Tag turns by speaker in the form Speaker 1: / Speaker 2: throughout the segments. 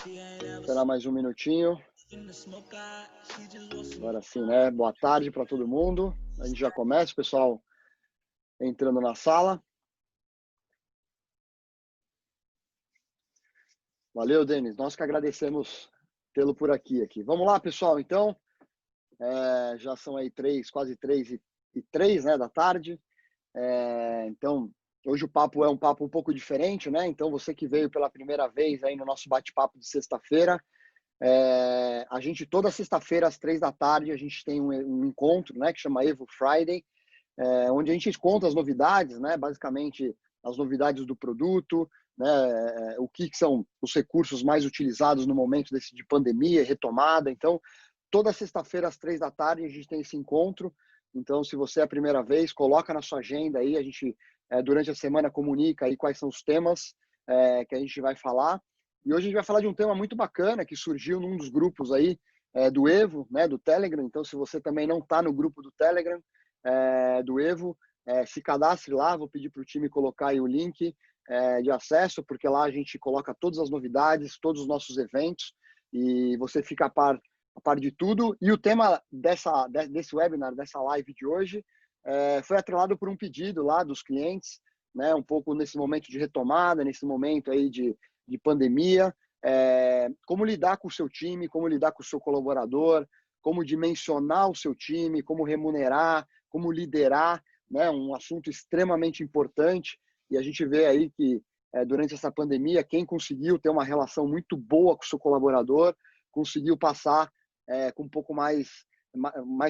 Speaker 1: Esperar mais um minutinho. Agora sim, né? Boa tarde para todo mundo. A gente já começa, o pessoal entrando na sala. Valeu, Denis. Nós que agradecemos tê-lo por aqui. Vamos lá, pessoal. Então, já são aí quase 3:03, né, da tarde. Então, hoje o papo é um papo um pouco diferente, né? Então, você que veio pela primeira vez aí no nosso bate-papo de sexta-feira, a gente, toda sexta-feira, às 3 da tarde, a gente tem um encontro, né, que chama Evo Friday, onde a gente conta as novidades, né, basicamente as novidades do produto, né, o que são os recursos mais utilizados no momento de pandemia, retomada. Então, toda sexta-feira, às 3 da tarde, a gente tem esse encontro. Então, se você é a primeira vez, coloca na sua agenda aí, a gente, durante a semana, comunica aí quais são os temas que a gente vai falar. E hoje a gente vai falar de um tema muito bacana que surgiu num dos grupos aí do Evo, né, do Telegram. Então, se você também não está no grupo do Telegram do Evo, se cadastre lá. Vou pedir para o time colocar aí o link de acesso, porque lá a gente coloca todas as novidades, todos os nossos eventos, e você fica a par de tudo. E o tema desse webinar, dessa live de hoje, foi atrelado por um pedido lá dos clientes, né, um pouco nesse momento de retomada, nesse momento aí de pandemia, como lidar com o seu time, como lidar com o seu colaborador, como dimensionar o seu time, como remunerar, como liderar, né, um assunto extremamente importante. E a gente vê aí que durante essa pandemia, quem conseguiu ter uma relação muito boa com o seu colaborador, conseguiu passar com um pouco mais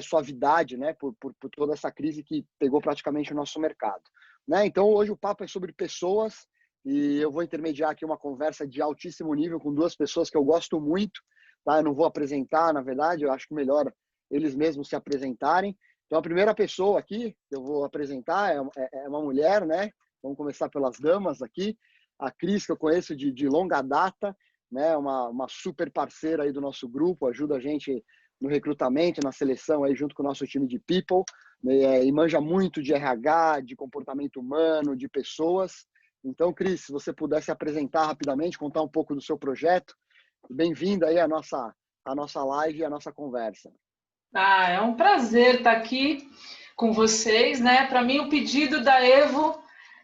Speaker 1: suavidade, né, por toda essa crise que pegou praticamente o nosso mercado, né? Então, hoje o papo é sobre pessoas, e eu vou intermediar aqui uma conversa de altíssimo nível com duas pessoas que eu gosto muito, tá? Eu não vou apresentar, na verdade, eu acho que melhor eles mesmos se apresentarem. Então, a primeira pessoa aqui que eu vou apresentar é uma mulher, né? Vamos começar pelas damas aqui. A Cris, que eu conheço de longa data, né? Uma super parceira aí do nosso grupo, ajuda a gente no recrutamento, na seleção aí junto com o nosso time de people, né? E manja muito de RH, de comportamento humano, de pessoas. Então, Cris, se você pudesse apresentar rapidamente, contar um pouco do seu projeto, bem-vinda aí à nossa live e à nossa conversa.
Speaker 2: É um prazer estar aqui com vocês, né? Para mim, o pedido da Evo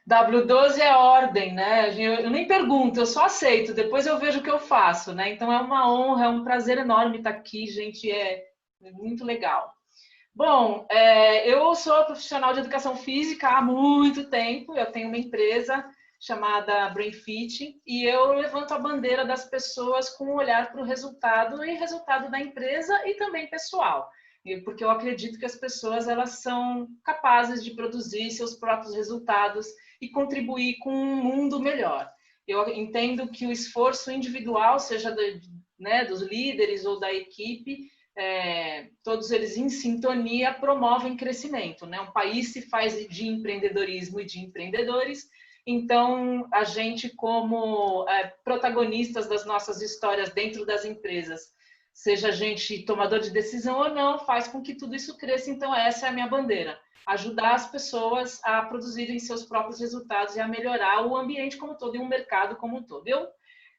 Speaker 2: W12 é ordem, né? Eu nem pergunto, eu só aceito, depois eu vejo o que eu faço, né? Então é uma honra, é um prazer enorme estar aqui, gente, é muito legal. Bom, eu sou profissional de educação física há muito tempo, eu tenho uma empresa chamada BrainFit, e eu levanto a bandeira das pessoas com um olhar para o resultado, e resultado da empresa e também pessoal, porque eu acredito que as pessoas elas são capazes de produzir seus próprios resultados e contribuir com um mundo melhor. Eu entendo que o esforço individual, seja dos líderes ou da equipe, todos eles em sintonia promovem crescimento, né? Um país se faz de empreendedorismo e de empreendedores. Então, a gente, como protagonistas das nossas histórias dentro das empresas, seja a gente tomador de decisão ou não, faz com que tudo isso cresça. Então, essa é a minha bandeira. Ajudar as pessoas a produzirem seus próprios resultados e a melhorar o ambiente como um todo e o mercado como um todo. Eu,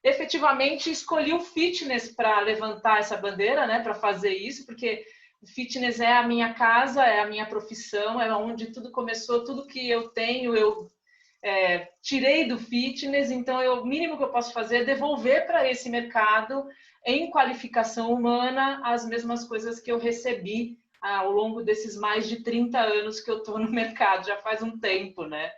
Speaker 2: efetivamente, escolhi o fitness para levantar essa bandeira, né, para fazer isso, porque o fitness é a minha casa, é a minha profissão, é onde tudo começou, tudo que eu tenho, eu tirei do fitness, então o mínimo que eu posso fazer é devolver para esse mercado, em qualificação humana, as mesmas coisas que eu recebi ao longo desses mais de 30 anos que eu estou no mercado, já faz um tempo, né?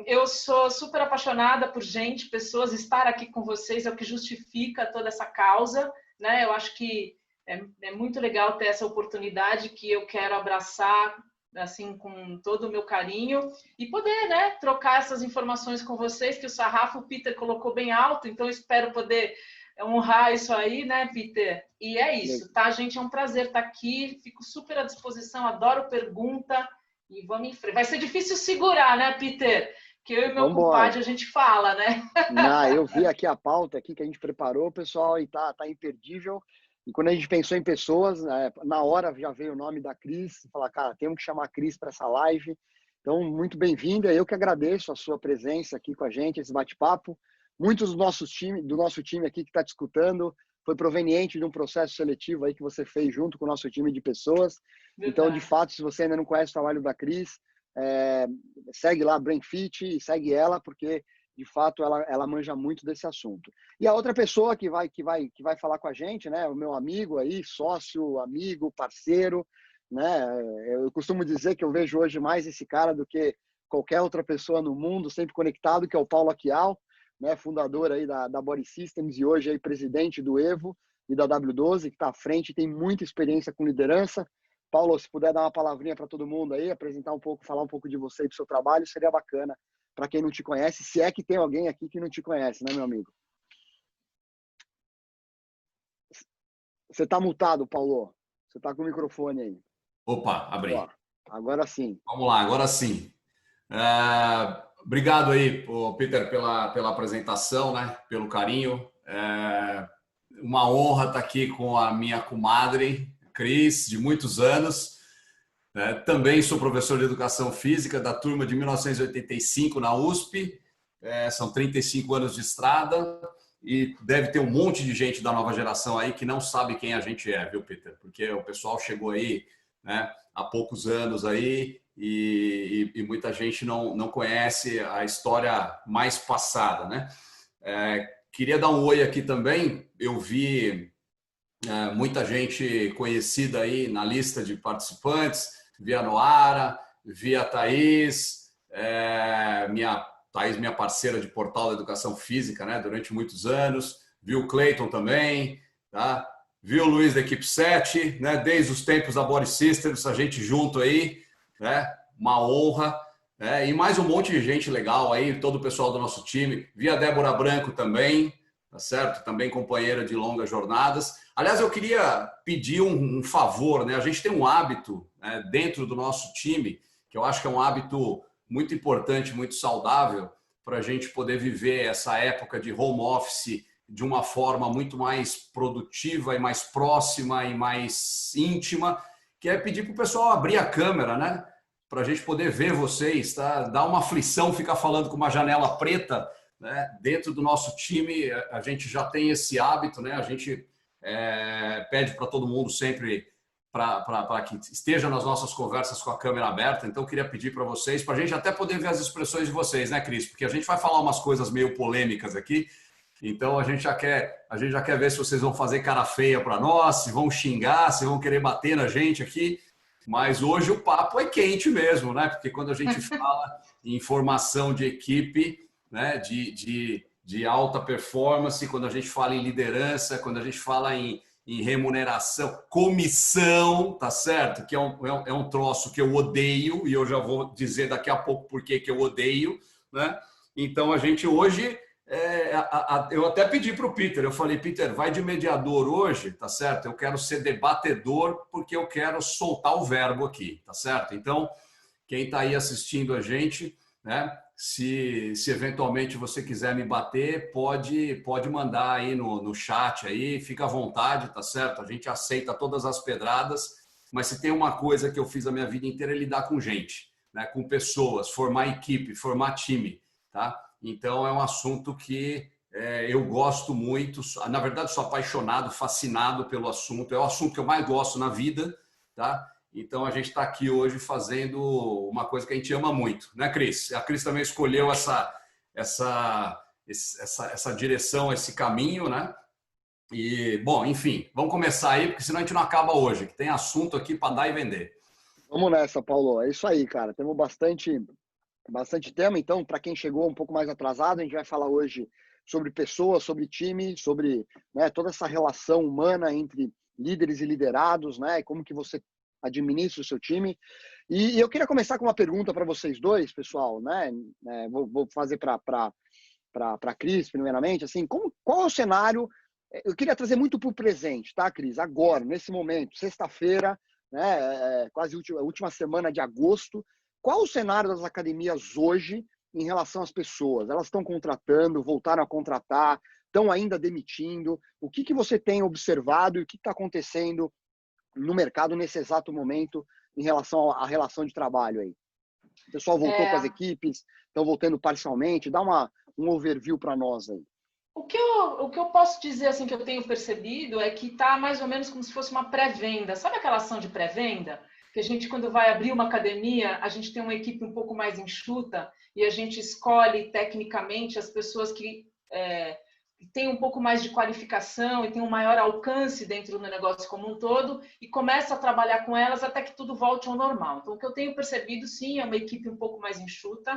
Speaker 2: Eu sou super apaixonada por gente, pessoas, estar aqui com vocês é o que justifica toda essa causa, né? Eu acho que é muito legal ter essa oportunidade que eu quero abraçar assim com todo o meu carinho e poder, né, trocar essas informações com vocês, que o sarrafo o Peter colocou bem alto, então espero poder honrar isso aí, né, Peter? E é isso, tá, gente? É um prazer estar aqui, fico super à disposição, adoro pergunta e vamos em frente. Vai ser difícil segurar, né, Peter? Que eu e meu compadre a gente fala, né?
Speaker 1: Não, eu vi aqui a pauta aqui que a gente preparou, pessoal, e tá imperdível. E quando a gente pensou em pessoas, na hora já veio o nome da Cris, falar, cara, temos que chamar a Cris para essa live. Então, muito bem-vinda. Eu que agradeço a sua presença aqui com a gente, esse bate-papo. muitos do nosso time aqui que está te escutando foi proveniente de um processo seletivo aí que você fez junto com o nosso time de pessoas. Então, de fato, se você ainda não conhece o trabalho da Cris, segue lá a BrainFit e segue ela, porque de fato ela manja muito desse assunto. E a outra pessoa que vai falar com a gente, né, o meu amigo aí, sócio, amigo, parceiro, né? Eu costumo dizer que eu vejo hoje mais esse cara do que qualquer outra pessoa no mundo, sempre conectado, que é o Paulo Aquial, né, fundador aí da Body Systems e hoje aí presidente do Evo e da W12, que está à frente, tem muita experiência com liderança. Paulo, se puder dar uma palavrinha para todo mundo aí, apresentar um pouco, falar um pouco de você e do seu trabalho, seria bacana para quem não te conhece, se é que tem alguém aqui que não te conhece, né, meu amigo? Você está mutado, Paulo. Você está com o microfone aí.
Speaker 3: Opa, abri.
Speaker 1: Ó, agora sim.
Speaker 3: Vamos lá, agora sim. Obrigado aí, Peter, pela apresentação, né? Pelo carinho. Uma honra estar aqui com a minha comadre, Cris, de muitos anos. Também sou professor de Educação Física da turma de 1985 na USP. São 35 anos de estrada e deve ter um monte de gente da nova geração aí que não sabe quem a gente é, viu, Peter? Porque o pessoal chegou aí, né, há poucos anos aí e muita gente não conhece a história mais passada, né? Queria dar um oi aqui também. Eu vi muita gente conhecida aí na lista de participantes. Vi a Noara, vi a Thaís, minha parceira de portal da educação física, né, durante muitos anos. Vi o Cleiton também, tá? Vi o Luiz da Equipe 7, né, desde os tempos da Body Systems, a gente junto aí, né, uma honra. E mais um monte de gente legal aí, todo o pessoal do nosso time. Vi a Débora Branco também, tá certo? Também companheira de longas jornadas. Aliás, eu queria pedir um favor, né? A gente tem um hábito, né, dentro do nosso time, que eu acho que é um hábito muito importante, muito saudável, para a gente poder viver essa época de home office de uma forma muito mais produtiva e mais próxima e mais íntima, que é pedir para o pessoal abrir a câmera, né? Para a gente poder ver vocês, tá? Dá uma aflição ficar falando com uma janela preta, né? Dentro do nosso time, a gente já tem esse hábito, né? A gente pede para todo mundo sempre para que esteja nas nossas conversas com a câmera aberta. Então, eu queria pedir para vocês, para a gente até poder ver as expressões de vocês, né, Cris? Porque a gente vai falar umas coisas meio polêmicas aqui. Então, a gente já quer ver se vocês vão fazer cara feia para nós, se vão xingar, se vão querer bater na gente aqui. Mas hoje o papo é quente mesmo, né? Porque quando a gente fala em formação de equipe, né, de alta performance, quando a gente fala em liderança, quando a gente fala em remuneração, comissão, tá certo? Que é um troço que eu odeio, e eu já vou dizer daqui a pouco por que eu odeio, né? Então, a gente hoje... eu até pedi para o Peter, eu falei, Peter, vai de mediador hoje, tá certo? Eu quero ser debatedor porque eu quero soltar o verbo aqui, tá certo? Então, quem está aí assistindo a gente, né? Se eventualmente você quiser me bater, pode mandar aí no chat aí, fica à vontade, tá certo? A gente aceita todas as pedradas, mas se tem uma coisa que eu fiz a minha vida inteira é lidar com gente, né? Com pessoas, formar equipe, formar time, tá? Então é um assunto que eu gosto muito, na verdade sou apaixonado, fascinado pelo assunto, é o assunto que eu mais gosto na vida, tá? Então, a gente está aqui hoje fazendo uma coisa que a gente ama muito, né, Cris? A Cris também escolheu essa direção, esse caminho, né? E, bom, enfim, vamos começar aí, porque senão a gente não acaba hoje, que tem assunto aqui para dar e vender.
Speaker 1: Vamos nessa, Paulo. É isso aí, cara. Temos bastante tema. Então, para quem chegou um pouco mais atrasado, a gente vai falar hoje sobre pessoas, sobre time, sobre, né, toda essa relação humana entre líderes e liderados, né? E como que você administra o seu time. E eu queria começar com uma pergunta para vocês dois, pessoal, né? Vou fazer para a Cris, primeiramente, assim, qual é o cenário? Eu queria trazer muito para o presente, tá, Cris? Agora, nesse momento, sexta-feira, né? Quase a última semana de agosto. Qual o cenário das academias hoje em relação às pessoas? Elas estão contratando, voltaram a contratar, estão ainda demitindo? O que você tem observado e o que está acontecendo no mercado nesse exato momento em relação à relação de trabalho aí? O pessoal voltou com as equipes, estão voltando parcialmente. Dá um overview para nós aí.
Speaker 2: O que eu posso dizer, assim, que eu tenho percebido é que está mais ou menos como se fosse uma pré-venda. Sabe aquela ação de pré-venda? Que a gente, quando vai abrir uma academia, a gente tem uma equipe um pouco mais enxuta e a gente escolhe tecnicamente as pessoas que têm um pouco mais de qualificação e têm um maior alcance dentro do negócio como um todo e começa a trabalhar com elas até que tudo volte ao normal. Então, o que eu tenho percebido, sim, é uma equipe um pouco mais enxuta,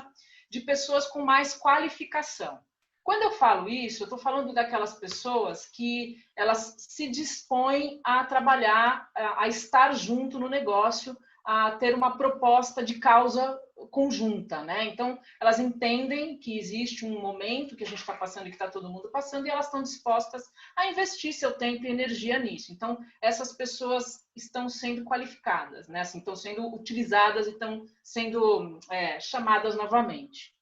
Speaker 2: de pessoas com mais qualificação. Quando eu falo isso, eu estou falando daquelas pessoas que elas se dispõem a trabalhar, a estar junto no negócio, a ter uma proposta de causa conjunta, né? Então, elas entendem que existe um momento que a gente está passando e que está todo mundo passando e elas estão dispostas a investir seu tempo e energia nisso. Então, essas pessoas estão sendo qualificadas, né? Assim, estão sendo utilizadas e estão sendo chamadas novamente.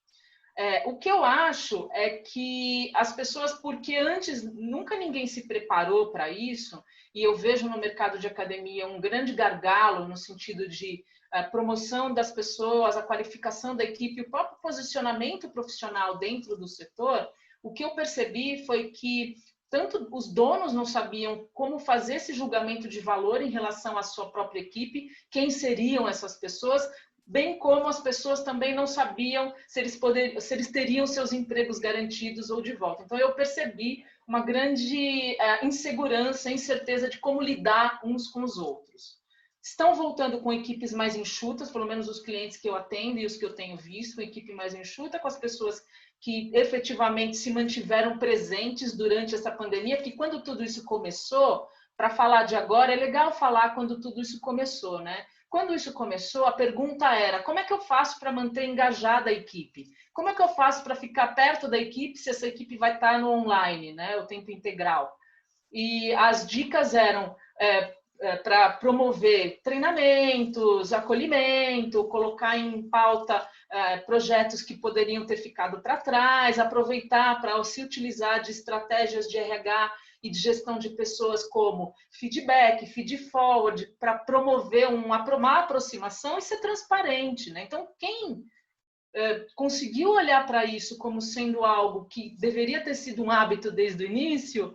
Speaker 2: O que eu acho é que as pessoas, porque antes nunca ninguém se preparou para isso, e eu vejo no mercado de academia um grande gargalo no sentido de promoção das pessoas, a qualificação da equipe, o próprio posicionamento profissional dentro do setor, o que eu percebi foi que tanto os donos não sabiam como fazer esse julgamento de valor em relação à sua própria equipe, quem seriam essas pessoas, bem como as pessoas também não sabiam se eles teriam seus empregos garantidos ou de volta. Então, eu percebi uma grande insegurança, incerteza de como lidar uns com os outros. Estão voltando com equipes mais enxutas, pelo menos os clientes que eu atendo e os que eu tenho visto, uma equipe mais enxuta, com as pessoas que efetivamente se mantiveram presentes durante essa pandemia, porque quando tudo isso começou, para falar de agora, é legal falar quando tudo isso começou, né? Quando isso começou, a pergunta era: como é que eu faço para manter engajada a equipe? Como é que eu faço para ficar perto da equipe se essa equipe vai estar no online, né, o tempo integral? E as dicas eram para promover treinamentos, acolhimento, colocar em pauta projetos que poderiam ter ficado para trás, aproveitar para se utilizar de estratégias de RH e de gestão de pessoas como feedback, feed forward, para promover uma aproximação e ser transparente, né? Então, quem conseguiu olhar para isso como sendo algo que deveria ter sido um hábito desde o início,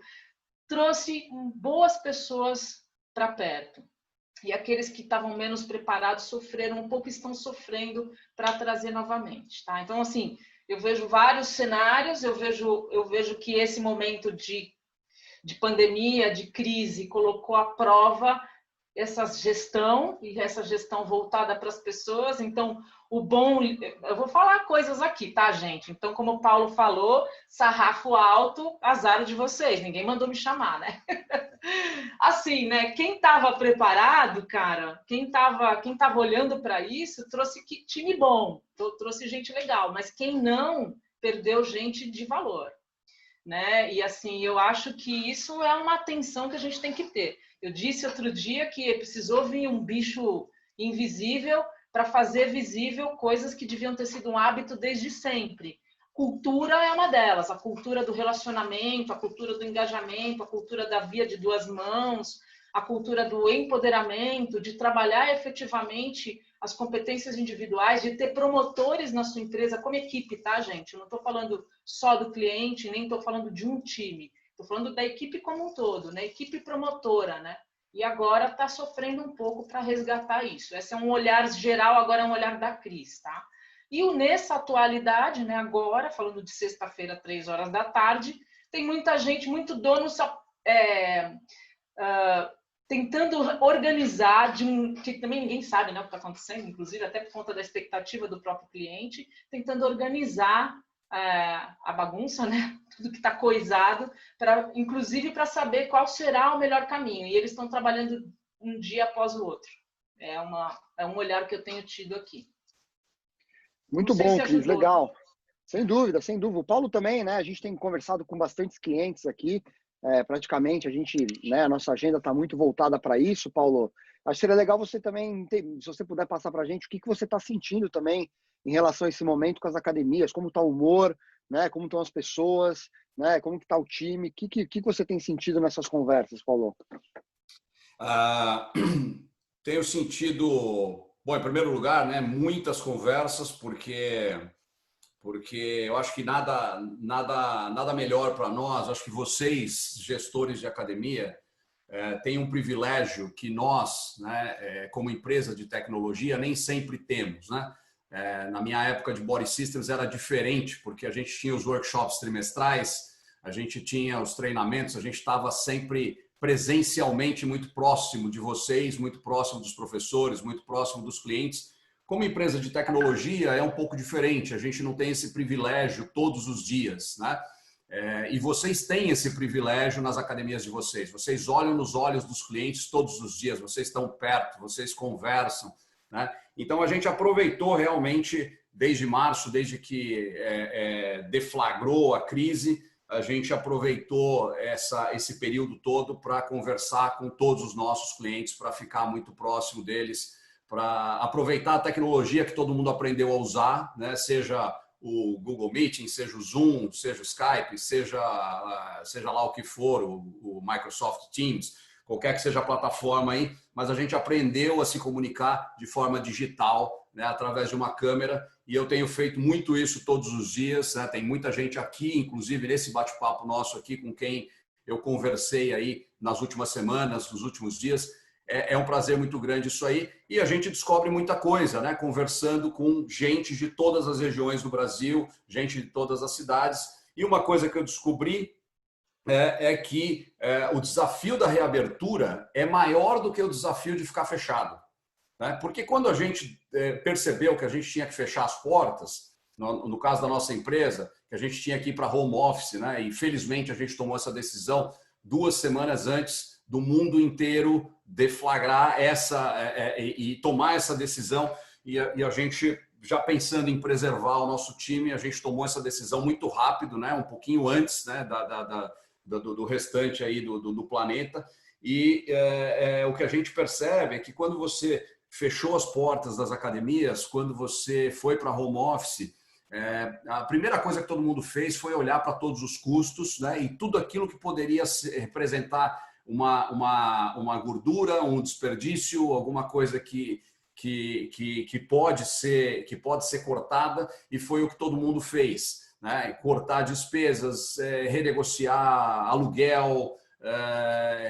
Speaker 2: trouxe boas pessoas para perto. E aqueles que estavam menos preparados sofreram um pouco e estão sofrendo para trazer novamente, tá? Então, assim, eu vejo vários cenários, eu vejo que esse momento de pandemia, de crise, colocou à prova essa gestão voltada para as pessoas. Então, o bom, eu vou falar coisas aqui, tá, gente? Então, como o Paulo falou, sarrafo alto, azar de vocês, ninguém mandou me chamar, né? Assim, né? Quem estava preparado, cara, quem estava olhando para isso, trouxe time bom, trouxe gente legal, mas quem não, perdeu gente de valor. Né? E assim, eu acho que isso é uma atenção que a gente tem que ter. Eu disse outro dia que precisou vir um bicho invisível para fazer visível coisas que deviam ter sido um hábito desde sempre. Cultura é uma delas, a cultura do relacionamento, a cultura do engajamento, a cultura da via de duas mãos, a cultura do empoderamento, de trabalhar efetivamente as competências individuais, de ter promotores na sua empresa como equipe, tá, gente? Eu não estou falando só do cliente, nem estou falando de um time. Estou falando da equipe como um todo, né? Equipe promotora, né? E agora está sofrendo um pouco para resgatar isso. Esse é um olhar geral, agora é um olhar da Cris, tá? E nessa atualidade, né, agora, falando de sexta-feira, 3 horas da tarde, tem muita gente, muito dono tentando organizar, que também ninguém sabe, né, o que está acontecendo, inclusive até por conta da expectativa do próprio cliente, tentando organizar a bagunça, né, tudo que está coisado, inclusive para saber qual será o melhor caminho. E eles estão trabalhando um dia após o outro. É um olhar que eu tenho tido aqui.
Speaker 1: Muito bom, Cris, legal. Sem dúvida, sem dúvida. O Paulo também, né? A gente tem conversado com bastantes clientes aqui. Praticamente a gente, né? A nossa agenda está muito voltada para isso, Paulo. Acho que seria legal você também, se você puder passar para a gente, o que você está sentindo também em relação a esse momento com as academias, como está o humor, né? Como estão as pessoas, né? Como que está o time? O que você tem sentido nessas conversas, Paulo?
Speaker 3: Tenho sentido, bom, em primeiro lugar, né, muitas conversas, porque porque eu acho que nada melhor para nós. Acho que vocês, gestores de academia, têm um privilégio que nós, né, como empresa de tecnologia, nem sempre temos, né? Na minha época de Body Systems era diferente, porque a gente tinha os workshops trimestrais, a gente tinha os treinamentos, a gente estava sempre presencialmente muito próximo de vocês, muito próximo dos professores, muito próximo dos clientes. Como empresa de tecnologia é um pouco diferente, a gente não tem esse privilégio todos os dias, né? E vocês têm esse privilégio nas academias de vocês. Vocês olham nos olhos dos clientes todos os dias, vocês estão perto, vocês conversam, né? Então a gente aproveitou realmente desde março, desde que deflagrou a crise, a gente aproveitou esse período todo para conversar com todos os nossos clientes, para ficar muito próximo deles, para aproveitar a tecnologia que todo mundo aprendeu a usar, né? Seja o Google Meeting, seja o Zoom, seja o Skype, seja lá o que for, o Microsoft Teams, qualquer que seja a plataforma aí, mas a gente aprendeu a se comunicar de forma digital, né? Através de uma câmera, e eu tenho feito muito isso todos os dias, né? Tem muita gente aqui, inclusive nesse bate-papo nosso aqui, com quem eu conversei aí nas últimas semanas, nos últimos dias. É um prazer muito grande isso aí, e a gente descobre muita coisa, né? Conversando com gente de todas as regiões do Brasil, gente de todas as cidades. E uma coisa que eu descobri que o desafio da reabertura é maior do que o desafio de ficar fechado, né? Porque quando a gente percebeu que a gente tinha que fechar as portas, no caso da nossa empresa, que a gente tinha que ir para home office, né? E felizmente a gente tomou essa decisão 2 semanas antes do mundo inteiro deflagrar e tomar essa decisão, e a gente, já pensando em preservar o nosso time, a gente tomou essa decisão muito rápido, né? Um pouquinho antes, né? do restante aí do planeta. E o que a gente percebe é que quando você fechou as portas das academias, quando você foi para home office, a primeira coisa que todo mundo fez foi olhar para todos os custos, né? E tudo aquilo que poderia representar uma gordura, um desperdício, alguma coisa que pode ser cortada, e foi o que todo mundo fez, né? Cortar despesas, renegociar aluguel,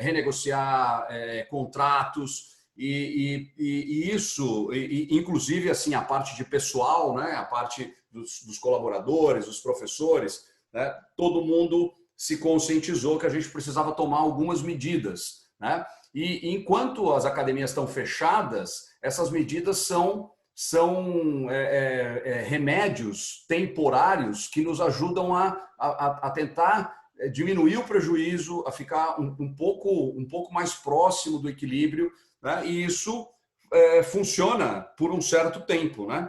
Speaker 3: renegociar contratos, e isso, inclusive assim, a parte de pessoal, né? A parte dos colaboradores, dos professores, né? Todo mundo se conscientizou que a gente precisava tomar algumas medidas, né? E enquanto as academias estão fechadas, essas medidas são remédios temporários que nos ajudam a tentar diminuir o prejuízo, a ficar um pouco mais próximo do equilíbrio, né? E isso funciona por um certo tempo, né?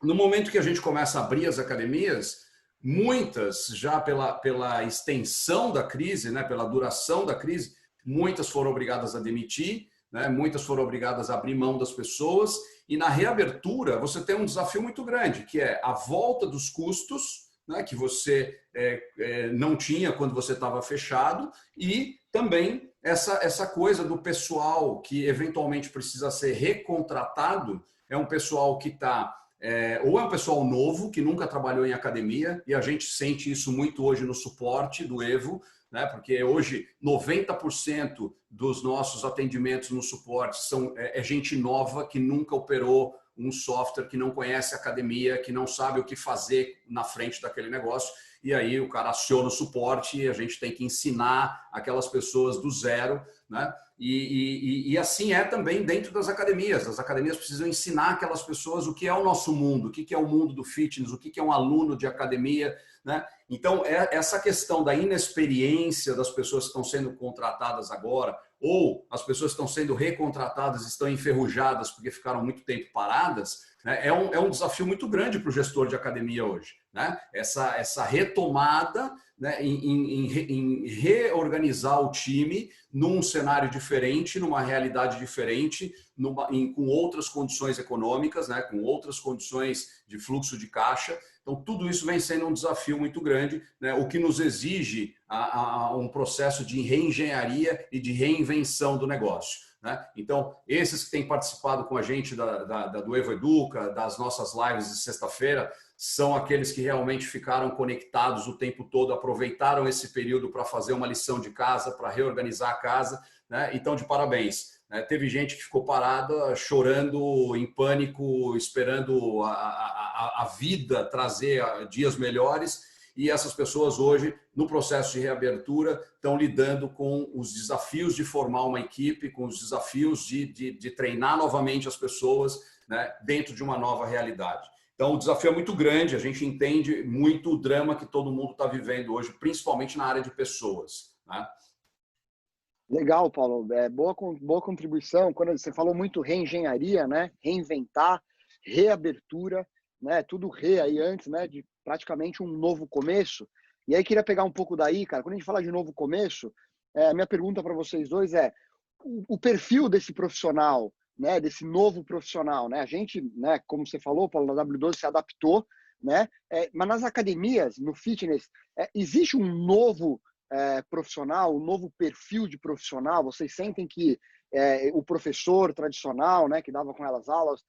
Speaker 3: No momento que a gente começa a abrir as academias, muitas, já pela extensão da crise, né, pela duração da crise, muitas foram obrigadas a demitir, né, muitas foram obrigadas a abrir mão das pessoas, e na reabertura você tem um desafio muito grande, que é a volta dos custos, né, que você não tinha quando você estava fechado, e também essa coisa do pessoal que eventualmente precisa ser recontratado, é um pessoal que está... ou é um pessoal novo, que nunca trabalhou em academia, e a gente sente isso muito hoje no suporte do Evo, né? Porque hoje 90% dos nossos atendimentos no suporte são gente nova que nunca operou um software, que não conhece academia, que não sabe o que fazer na frente daquele negócio, e aí o cara aciona o suporte e a gente tem que ensinar aquelas pessoas do zero, né? E assim é também dentro das academias. As academias precisam ensinar aquelas pessoas o que é o nosso mundo, o que é o mundo do fitness, o que é um aluno de academia, né? Então, essa questão da inexperiência das pessoas que estão sendo contratadas agora, ou as pessoas que estão sendo recontratadas estão enferrujadas porque ficaram muito tempo paradas, né? É um desafio muito grande para o gestor de academia hoje, né? Essa retomada, né, em reorganizar o time num cenário diferente, numa realidade diferente, com outras condições econômicas, né, com outras condições de fluxo de caixa. Então, tudo isso vem sendo um desafio muito grande, né, o que nos exige um processo de reengenharia e de reinvenção do negócio, né? Então, esses que têm participado com a gente do Evo Educa, das nossas lives de sexta-feira, são aqueles que realmente ficaram conectados o tempo todo, aproveitaram esse período para fazer uma lição de casa, para reorganizar a casa, né? Então, de parabéns. Teve gente que ficou parada, chorando, em pânico, esperando a vida trazer dias melhores, e essas pessoas hoje, no processo de reabertura, estão lidando com os desafios de formar uma equipe, com os desafios de treinar novamente as pessoas, né, dentro de uma nova realidade. Então, o desafio é muito grande, a gente entende muito o drama que todo mundo está vivendo hoje, principalmente na área de pessoas, né?
Speaker 1: Legal, Paulo. Boa contribuição. Quando você falou muito reengenharia, né? Reinventar, reabertura, né? Tudo aí antes, né? De praticamente um novo começo. E aí queria pegar um pouco daí, cara. Quando a gente fala de novo começo, a minha pergunta para vocês dois é o perfil desse profissional, né? Desse novo profissional, né? A gente, né? Como você falou, Paulo, na W12 se adaptou, né? Mas nas academias, no fitness, existe um novo profissional, um novo perfil de profissional? Vocês sentem que o professor tradicional, né, que dava com elas aulas,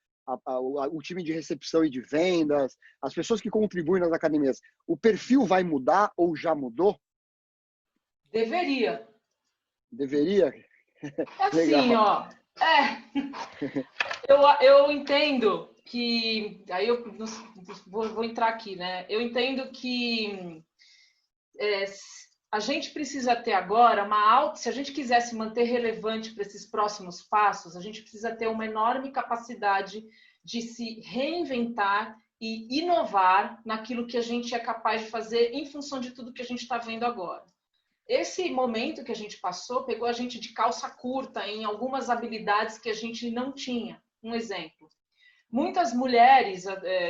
Speaker 1: o time de recepção e de vendas, as pessoas que contribuem nas academias, o perfil vai mudar ou já mudou?
Speaker 2: Deveria.
Speaker 1: Deveria?
Speaker 2: Assim, ó. Eu entendo que... Aí eu vou entrar aqui, né? Eu entendo que a gente precisa ter agora se a gente quiser se manter relevante para esses próximos passos, a gente precisa ter uma enorme capacidade de se reinventar e inovar naquilo que a gente é capaz de fazer em função de tudo que a gente está vendo agora. Esse momento que a gente passou pegou a gente de calça curta em algumas habilidades que a gente não tinha. Um exemplo. Muitas mulheres,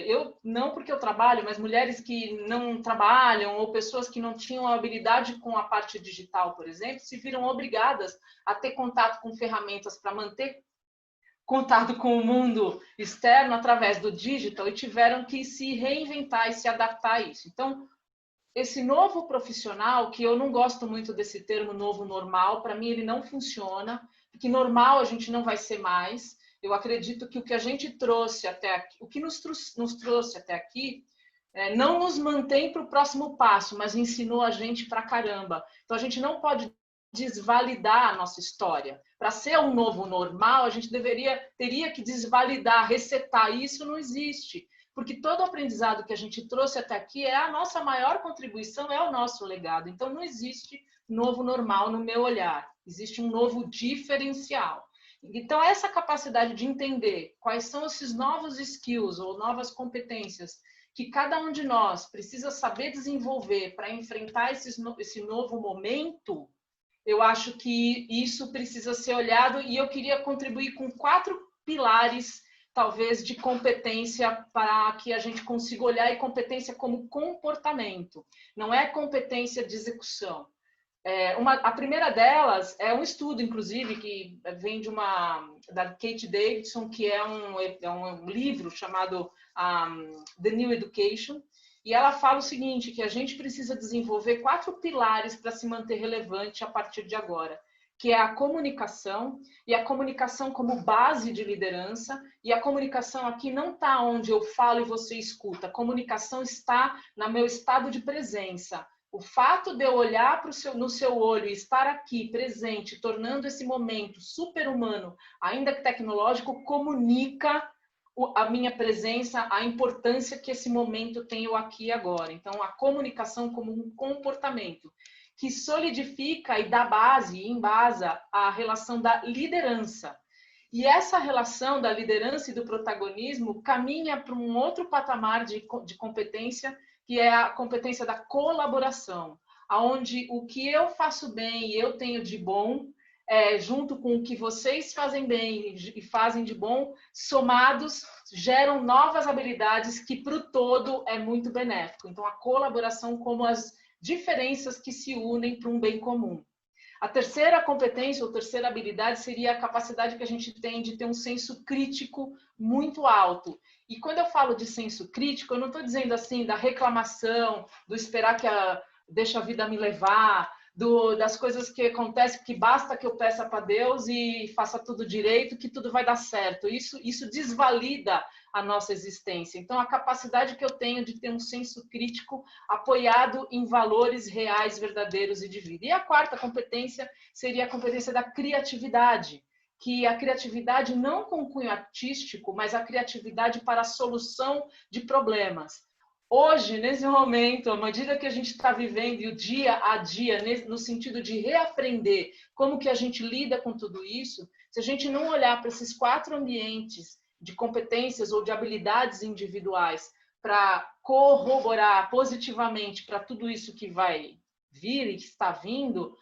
Speaker 2: eu não porque eu trabalho, mas mulheres que não trabalham ou pessoas que não tinham habilidade com a parte digital, por exemplo, se viram obrigadas a ter contato com ferramentas para manter contato com o mundo externo através do digital e tiveram que se reinventar e se adaptar a isso. Então, esse novo profissional, que eu não gosto muito desse termo novo normal, para mim ele não funciona, porque normal a gente não vai ser mais. Eu acredito que o que a gente trouxe até aqui, o que nos trouxe até aqui, não nos mantém para o próximo passo, mas ensinou a gente pra caramba. Então a gente não pode desvalidar a nossa história. Para ser um novo normal, a gente teria que desvalidar, resetar. Isso não existe. Porque todo o aprendizado que a gente trouxe até aqui é a nossa maior contribuição, é o nosso legado. Então, não existe novo normal no meu olhar. Existe um novo diferencial. Então, essa capacidade de entender quais são esses novos skills ou novas competências que cada um de nós precisa saber desenvolver para enfrentar esse novo momento, eu acho que isso precisa ser olhado e eu queria contribuir com 4 pilares talvez de competência para que a gente consiga olhar e competência como comportamento, não é competência de execução. A primeira delas é um estudo, inclusive, que vem da Kate Davidson, que é um livro chamado The New Education, e ela fala o seguinte, que a gente precisa desenvolver 4 pilares para se manter relevante a partir de agora, que é a comunicação, e a comunicação como base de liderança, e a comunicação aqui não está onde eu falo e você escuta, a comunicação está no meu estado de presença. O fato de eu olhar no seu olho e estar aqui presente, tornando esse momento super-humano, ainda que tecnológico, comunica a minha presença, a importância que esse momento tem eu aqui e agora. Então, a comunicação como um comportamento que solidifica e dá base e embasa a relação da liderança. E essa relação da liderança e do protagonismo caminha para um outro patamar de competência, que é a competência da colaboração, onde o que eu faço bem e eu tenho de bom, junto com o que vocês fazem bem e fazem de bom, somados, geram novas habilidades que para o todo é muito benéfico. Então, a colaboração como as diferenças que se unem para um bem comum. A terceira competência ou terceira habilidade seria a capacidade que a gente tem de ter um senso crítico muito alto. E quando eu falo de senso crítico, eu não estou dizendo assim da reclamação, do esperar deixa a vida me levar, das coisas que acontecem, que basta que eu peça para Deus e faça tudo direito, que tudo vai dar certo. Isso desvalida a nossa existência. Então, a capacidade que eu tenho de ter um senso crítico apoiado em valores reais, verdadeiros e de vida. E a quarta competência seria a competência da criatividade, que a criatividade não com cunho artístico, mas a criatividade para a solução de problemas. Hoje, nesse momento, à medida que a gente está vivendo e o dia a dia, no sentido de reaprender como que a gente lida com tudo isso, se a gente não olhar para esses 4 ambientes de competências ou de habilidades individuais para corroborar positivamente para tudo isso que vai vir e que está vindo,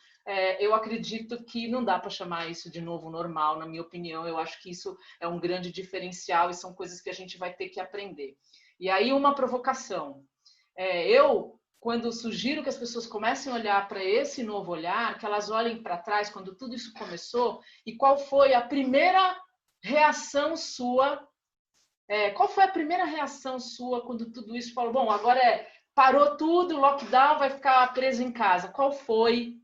Speaker 2: eu acredito que não dá para chamar isso de novo normal, na minha opinião. Eu acho que isso é um grande diferencial e são coisas que a gente vai ter que aprender. E aí uma provocação. Quando sugiro que as pessoas comecem a olhar para esse novo olhar, que elas olhem para trás, quando tudo isso começou, e qual foi a primeira reação sua? Qual foi a primeira reação sua quando tudo isso falou, bom, agora parou tudo, lockdown, vai ficar preso em casa. Qual foi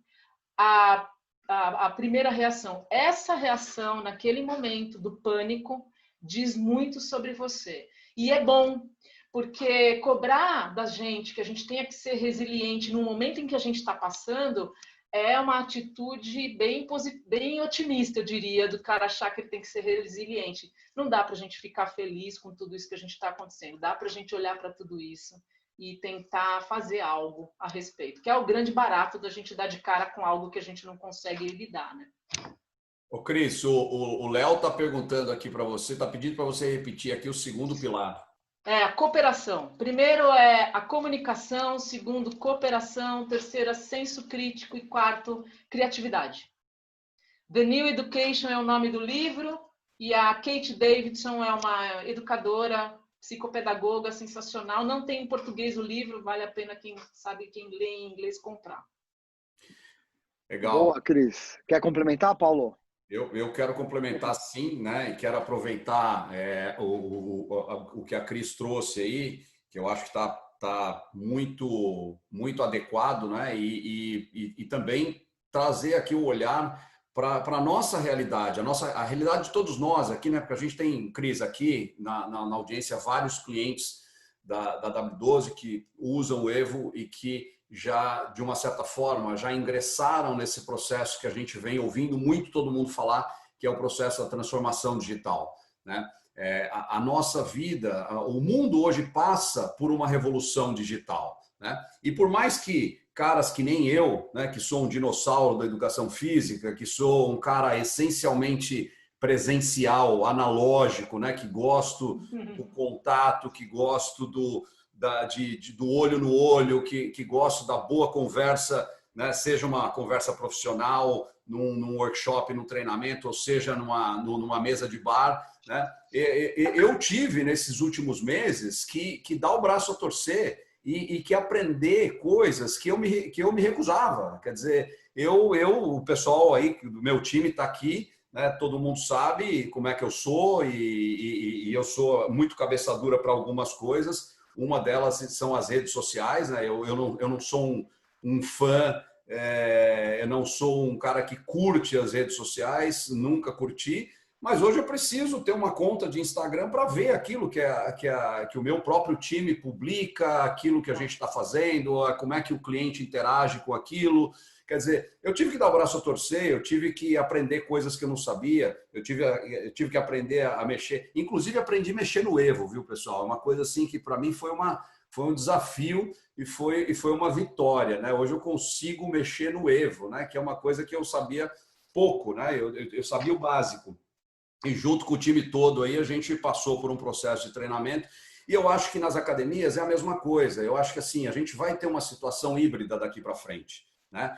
Speaker 2: a primeira reação? Essa reação, naquele momento do pânico, diz muito sobre você. E é bom, porque cobrar da gente que a gente tenha que ser resiliente no momento em que a gente está passando é uma atitude bem otimista, eu diria, do cara achar que ele tem que ser resiliente. Não dá para a gente ficar feliz com tudo isso que a gente está acontecendo. Dá para a gente olhar para tudo isso e tentar fazer algo a respeito, que é o grande barato da gente dar de cara com algo que a gente não consegue lidar, né?
Speaker 3: Ô, Cris, o Léo está perguntando aqui para você, está pedindo para você repetir aqui o segundo pilar.
Speaker 2: A cooperação. Primeiro é a comunicação, segundo, cooperação, terceiro, senso crítico e quarto, criatividade. The New Education é o nome do livro e a Kate Davidson é uma educadora, psicopedagoga sensacional. Não tem em português o livro, vale a pena quem lê em inglês comprar.
Speaker 3: Legal.
Speaker 1: Boa, Cris. Quer complementar, Paulo?
Speaker 3: Eu quero complementar sim, né? E quero aproveitar o que a Cris trouxe aí, que eu acho que está muito, muito adequado, né? E também trazer aqui o olhar para a nossa realidade, a realidade de todos nós aqui, né? Porque a gente tem, Cris, aqui na audiência, vários clientes da W12 que usam o Evo e que já, de uma certa forma, já ingressaram nesse processo que a gente vem ouvindo muito todo mundo falar, que é o processo da transformação digital, né? A nossa vida, o mundo hoje passa por uma revolução digital, né? E por mais que caras que nem eu, né, que sou um dinossauro da educação física, que sou um cara essencialmente presencial, analógico, né, que gosto do contato, que gosto do olho no olho, que gosto da boa conversa, né? Seja uma conversa profissional, num workshop, num treinamento, ou seja, numa mesa de bar, né? Eu tive, nesses últimos meses, que dar o braço a torcer e que aprender coisas que eu me recusava. Quer dizer, o pessoal aí do meu time está aqui, né? Todo mundo sabe como é que eu sou e eu sou muito cabeça dura para algumas coisas. Uma delas são as redes sociais, né? Eu não sou um fã, eu não sou um cara que curte as redes sociais, nunca curti, mas hoje eu preciso ter uma conta de Instagram para ver aquilo que o meu próprio time publica, aquilo que a gente está fazendo, como é que o cliente interage com aquilo. Quer dizer, eu tive que dar o braço a torcer, eu tive que aprender coisas que eu não sabia, eu tive que aprender a mexer. Inclusive, aprendi a mexer no Evo, viu, pessoal? É uma coisa assim que, para mim, foi um desafio e foi uma vitória, né? Hoje eu consigo mexer no Evo, né? Que é uma coisa que eu sabia pouco, né? Eu sabia o básico. E junto com o time todo aí, a gente passou por um processo de treinamento. E eu acho que nas academias é a mesma coisa. Eu acho que assim, a gente vai ter uma situação híbrida daqui para frente, né?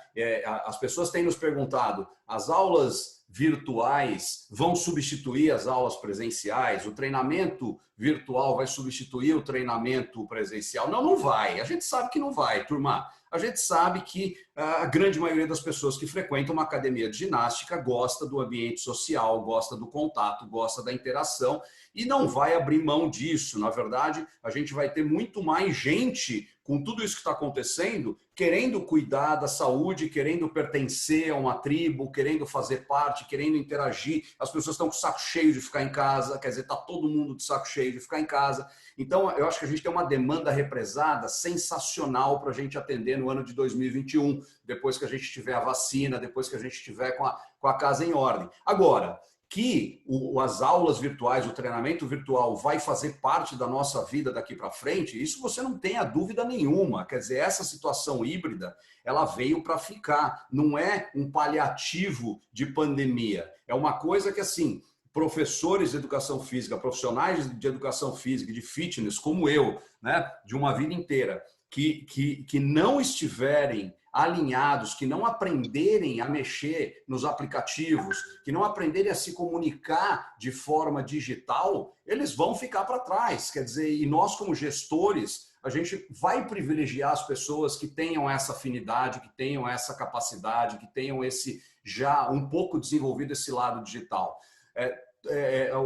Speaker 3: As pessoas têm nos perguntado, as aulas virtuais vão substituir as aulas presenciais? O treinamento virtual vai substituir o treinamento presencial? Não, não vai. A gente sabe que não vai, turma. A gente sabe que a grande maioria das pessoas que frequentam uma academia de ginástica gosta do ambiente social, gosta do contato, gosta da interação e não vai abrir mão disso. Na verdade, a gente vai ter muito mais gente com tudo isso que está acontecendo, querendo cuidar da saúde, querendo pertencer a uma tribo, querendo fazer parte, querendo interagir. As pessoas estão com o saco cheio de ficar em casa, quer dizer, está todo mundo de saco cheio de ficar em casa. Então, eu acho que a gente tem uma demanda represada sensacional para a gente atender no ano de 2021, depois que a gente tiver a vacina, depois que a gente tiver com a casa em ordem. Agora, que as aulas virtuais, o treinamento virtual vai fazer parte da nossa vida daqui para frente, isso você não tenha dúvida nenhuma. Quer dizer, essa situação híbrida, ela veio para ficar. Não é um paliativo de pandemia. É uma coisa que, assim, professores de educação física, profissionais de educação física, de fitness, como eu, né, de uma vida inteira, que não estiverem alinhados, que não aprenderem a mexer nos aplicativos, que não aprenderem a se comunicar de forma digital, eles vão ficar para trás. Quer dizer, e nós como gestores, a gente vai privilegiar as pessoas que tenham essa afinidade, que tenham essa capacidade, que tenham esse já um pouco desenvolvido esse lado digital.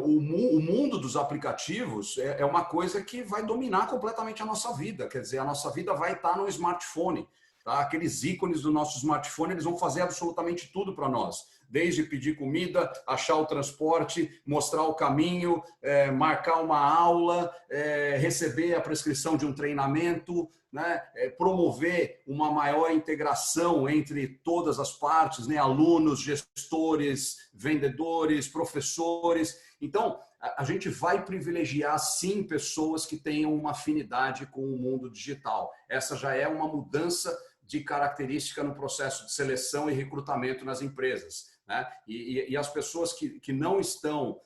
Speaker 3: O mundo dos aplicativos é uma coisa que vai dominar completamente a nossa vida. Quer dizer, a nossa vida vai estar no smartphone. Tá? Aqueles ícones do nosso smartphone, eles vão fazer absolutamente tudo para nós. Desde pedir comida, achar o transporte, mostrar o caminho, marcar uma aula, receber a prescrição de um treinamento, né? Promover uma maior integração entre todas as partes, né? Alunos, gestores, vendedores, professores. Então, a gente vai privilegiar, sim, pessoas que tenham uma afinidade com o mundo digital. Essa já é uma mudança de característica no processo de seleção e recrutamento nas empresas, né? E as pessoas que não estão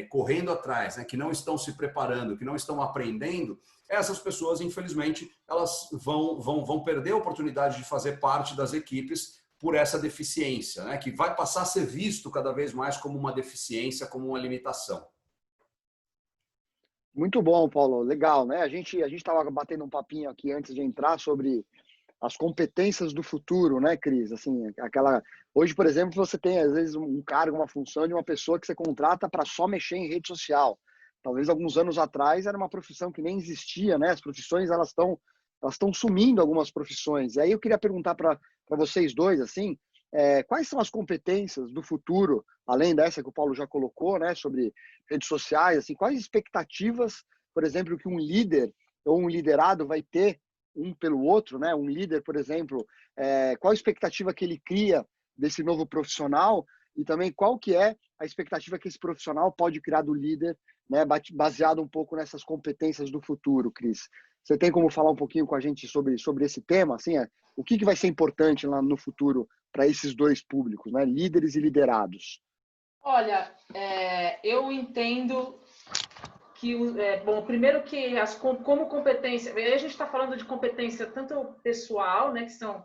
Speaker 3: correndo atrás, né? Que não estão se preparando, que não estão aprendendo, essas pessoas, infelizmente, elas vão perder a oportunidade de fazer parte das equipes por essa deficiência, né? Que vai passar a ser visto cada vez mais como uma deficiência, como uma limitação.
Speaker 1: Muito bom, Paulo. Legal, né? A gente estava batendo um papinho aqui antes de entrar sobre as competências do futuro, né, Cris? Assim, hoje, por exemplo, você tem às vezes um cargo, uma função de uma pessoa que você contrata para só mexer em rede social. Talvez alguns anos atrás era uma profissão que nem existia, né? As profissões elas estão sumindo, algumas profissões. E aí eu queria perguntar para vocês dois, assim, quais são as competências do futuro, além dessa que o Paulo já colocou, né, sobre redes sociais, assim, quais expectativas, por exemplo, que um líder ou um liderado vai ter um pelo outro, né? Um líder, por exemplo, qual a expectativa que ele cria desse novo profissional e também qual que é a expectativa que esse profissional pode criar do líder, né? Baseado um pouco nessas competências do futuro, Cris. Você tem como falar um pouquinho com a gente sobre esse tema? Assim, o que vai ser importante lá no futuro para esses dois públicos, né? Líderes e liderados?
Speaker 2: Olha, eu entendo que, bom, primeiro que como competência, a gente está falando de competência tanto pessoal, né, que são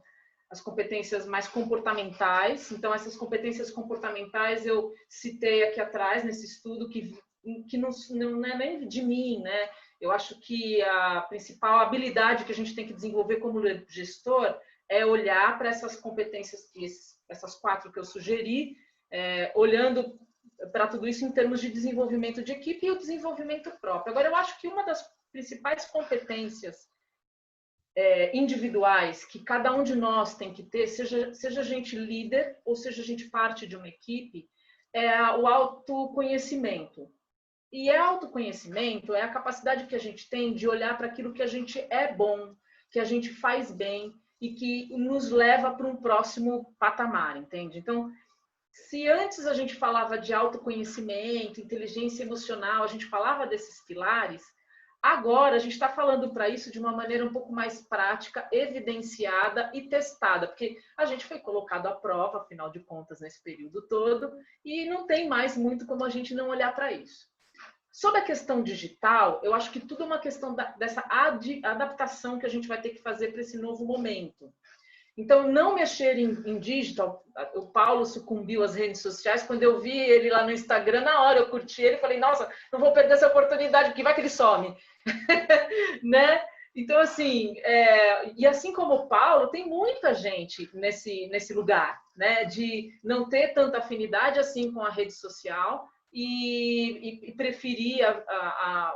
Speaker 2: as competências mais comportamentais. Então, essas competências comportamentais eu citei aqui atrás nesse estudo que não é nem de mim, né? Eu acho que a principal habilidade que a gente tem que desenvolver como gestor é olhar para essas competências, essas 4 que eu sugeri, olhando para tudo isso em termos de desenvolvimento de equipe e o desenvolvimento próprio. Agora, eu acho que uma das principais competências individuais que cada um de nós tem que ter, seja a gente líder ou seja a gente parte de uma equipe, é o autoconhecimento. E autoconhecimento é a capacidade que a gente tem de olhar para aquilo que a gente é bom, que a gente faz bem e que nos leva para um próximo patamar, entende? Então, se antes a gente falava de autoconhecimento, inteligência emocional, a gente falava desses pilares, agora a gente está falando para isso de uma maneira um pouco mais prática, evidenciada e testada, porque a gente foi colocado à prova, afinal de contas, nesse período todo, e não tem mais muito como a gente não olhar para isso. Sobre a questão digital, eu acho que tudo é uma questão dessa adaptação que a gente vai ter que fazer para esse novo momento. Então, não mexer em digital, o Paulo sucumbiu às redes sociais, quando eu vi ele lá no Instagram, na hora eu curti ele e falei, nossa, não vou perder essa oportunidade, porque vai que ele some. Né? Então, assim, e assim como o Paulo, tem muita gente nesse lugar, né? De não ter tanta afinidade assim com a rede social, e preferir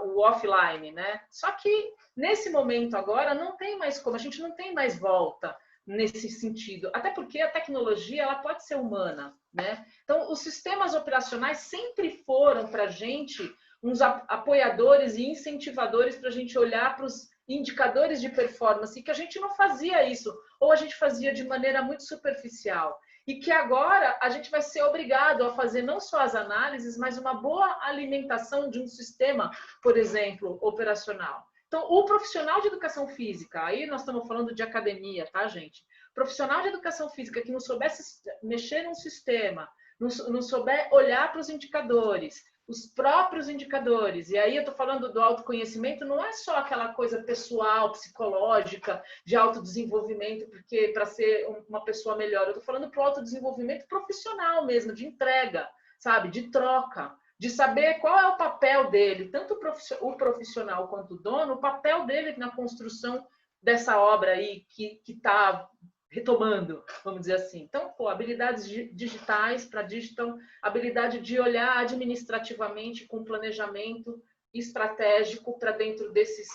Speaker 2: o offline, né? Só que nesse momento agora não tem mais como, a gente não tem mais volta nesse sentido, até porque a tecnologia ela pode ser humana, né? Então os sistemas operacionais sempre foram para a gente uns apoiadores e incentivadores para a gente olhar para os indicadores de performance, e que a gente não fazia isso, ou a gente fazia de maneira muito superficial. E que agora a gente vai ser obrigado a fazer não só as análises, mas uma boa alimentação de um sistema, por exemplo, operacional. Então, o profissional de educação física, aí nós estamos falando de academia, tá, gente? Profissional de educação física que não soubesse mexer num sistema, não souber olhar para os indicadores, os próprios indicadores. E aí eu estou falando do autoconhecimento, não é só aquela coisa pessoal, psicológica, de autodesenvolvimento, porque para ser uma pessoa melhor, eu estou falando para o autodesenvolvimento profissional mesmo, de entrega, sabe? De troca, de saber qual é o papel dele, tanto o profissional quanto o dono, o papel dele na construção dessa obra aí que está retomando, vamos dizer assim. Então, habilidades digitais para digital, habilidade de olhar administrativamente com planejamento estratégico para dentro desses,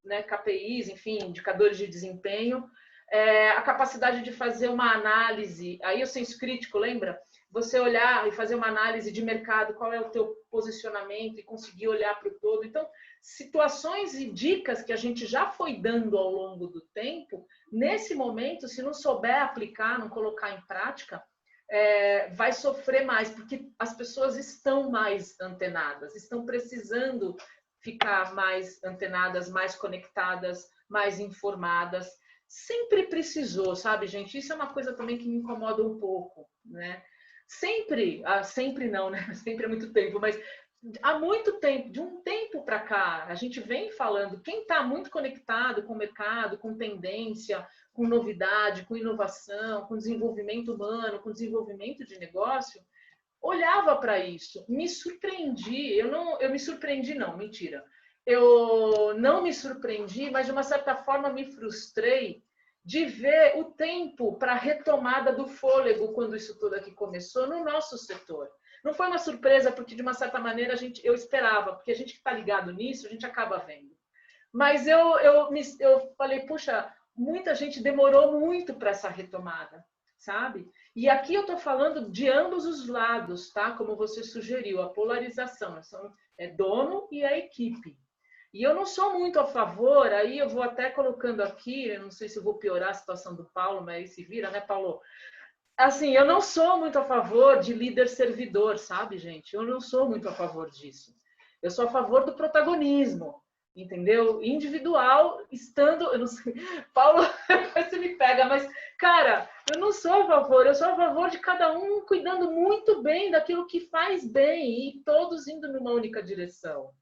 Speaker 2: né, KPIs, enfim, indicadores de desempenho, a capacidade de fazer uma análise, aí o senso crítico, lembra? Você olhar e fazer uma análise de mercado, qual é o teu posicionamento e conseguir olhar para o todo. Então, situações e dicas que a gente já foi dando ao longo do tempo, nesse momento, se não souber aplicar, não colocar em prática, vai sofrer mais, porque as pessoas estão mais antenadas, estão precisando ficar mais antenadas, mais conectadas, mais informadas. Sempre precisou, sabe, gente? Isso é uma coisa também que me incomoda um pouco, né? Sempre não, né? Sempre é muito tempo, mas há muito tempo, de um tempo para cá, a gente vem falando, quem está muito conectado com o mercado, com tendência, com novidade, com inovação, com desenvolvimento humano, com desenvolvimento de negócio, olhava para isso, me surpreendi, eu me surpreendi não, mentira. Eu não me surpreendi, mas de uma certa forma me frustrei de ver o tempo para a retomada do fôlego quando isso tudo aqui começou no nosso setor. Não foi uma surpresa, porque de uma certa maneira eu esperava, porque a gente que está ligado nisso, a gente acaba vendo. Mas eu falei, puxa, muita gente demorou muito para essa retomada, sabe? E aqui eu estou falando de ambos os lados, tá? Como você sugeriu, a polarização, é dono e a equipe. E eu não sou muito a favor, aí eu vou até colocando aqui, eu não sei se eu vou piorar a situação do Paulo, mas aí se vira, né, Paulo? Assim, eu não sou muito a favor de líder servidor, sabe, gente? Eu não sou muito a favor disso. Eu sou a favor do protagonismo, entendeu? Individual, estando... Eu não sei, Paulo, você me pega, mas, cara, eu não sou a favor, eu sou a favor de cada um cuidando muito bem daquilo que faz bem e todos indo numa única direção.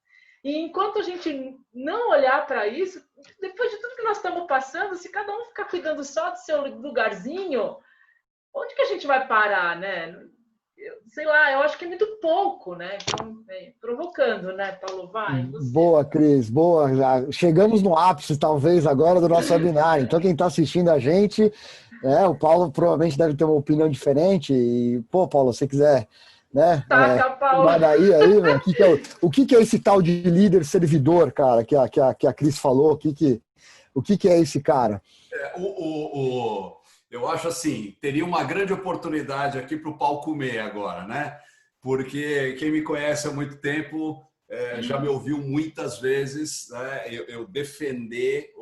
Speaker 2: E enquanto a gente não olhar para isso, depois de tudo que nós estamos passando, se cada um ficar cuidando só do seu lugarzinho, onde que a gente vai parar, né? Sei lá, eu acho que é muito pouco, né? Então, provocando, né, Paulo? Vai. Você.
Speaker 1: Boa, Cris, boa. Chegamos no ápice, talvez, agora do nosso webinar. Então, quem está assistindo a gente, o Paulo provavelmente deve ter uma opinião diferente. E, pô, Paulo, se você quiser, né?
Speaker 2: Taca, Paulo.
Speaker 1: Aí, o que é esse tal de líder servidor, cara, que a Cris falou? O que é esse cara?
Speaker 3: Eu acho assim, teria uma grande oportunidade aqui para o pau comer agora, né? Porque quem me conhece há muito tempo já me ouviu muitas vezes, né, eu defender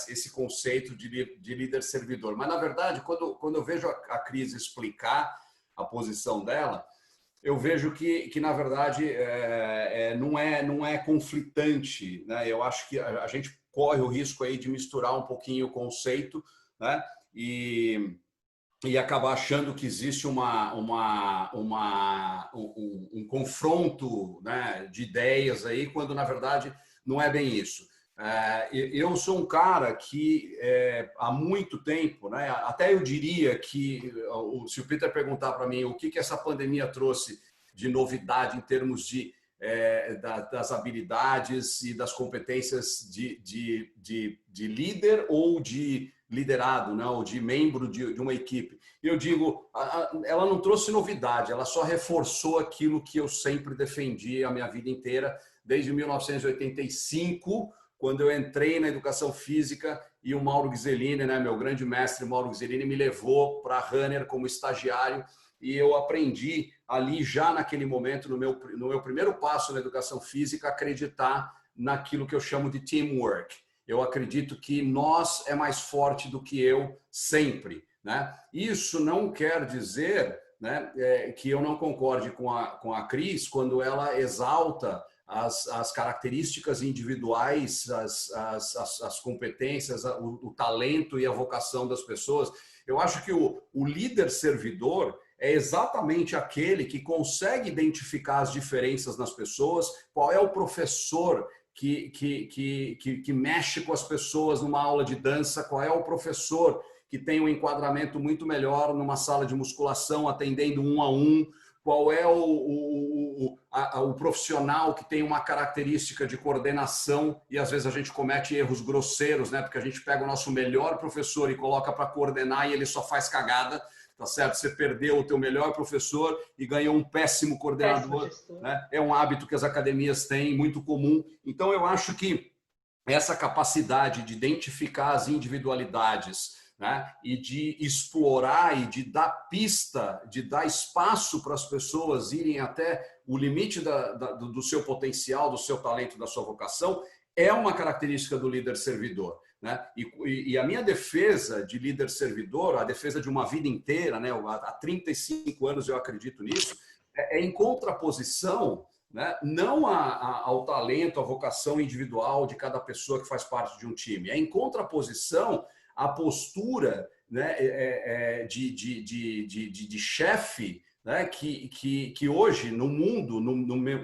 Speaker 3: esse conceito de líder servidor. Mas, na verdade, quando eu vejo a Cris explicar a posição dela, eu vejo que na verdade, não é conflitante, né? Eu acho que a gente corre o risco aí de misturar um pouquinho o conceito, né? E acabar achando que existe um confronto, né, de ideias aí, quando na verdade não é bem isso. Eu sou um cara que há muito tempo, né, até eu diria que se o Peter perguntar para mim o que essa pandemia trouxe de novidade em termos das habilidades e das competências de líder ou de liderado, né, ou de membro de uma equipe. Eu digo, ela não trouxe novidade, ela só reforçou aquilo que eu sempre defendi a minha vida inteira, desde 1985, quando eu entrei na educação física e o Mauro Ghiseline, né, meu grande mestre Mauro Ghiseline, me levou para a Runner como estagiário e eu aprendi ali já naquele momento, no meu primeiro passo na educação física, acreditar naquilo que eu chamo de teamwork. Eu acredito que nós é mais forte do que eu sempre, né? Isso não quer dizer, né, que eu não concorde com a Cris quando ela exalta as características individuais, as competências, o talento e a vocação das pessoas. Eu acho que o líder servidor é exatamente aquele que consegue identificar as diferenças nas pessoas, qual é o professor que mexe com as pessoas numa aula de dança, qual é o professor que tem um enquadramento muito melhor numa sala de musculação, atendendo 1 a 1, qual é o profissional que tem uma característica de coordenação, e às vezes a gente comete erros grosseiros, né? Porque a gente pega o nosso melhor professor e coloca para coordenar e ele só faz cagada, tá certo? Você perdeu o teu melhor professor e ganhou um péssimo coordenador, né? É um hábito que as academias têm, muito comum. Então eu acho que essa capacidade de identificar as individualidades, né, e de explorar e de dar pista, de dar espaço para as pessoas irem até o limite do seu potencial, do seu talento, da sua vocação, é uma característica do líder servidor, né? E a minha defesa de líder servidor, a defesa de uma vida inteira, né, há 35 anos eu acredito nisso, é em contraposição, né, não ao talento, à vocação individual de cada pessoa que faz parte de um time, é em contraposição a postura, né, de chefe, né, que hoje no mundo,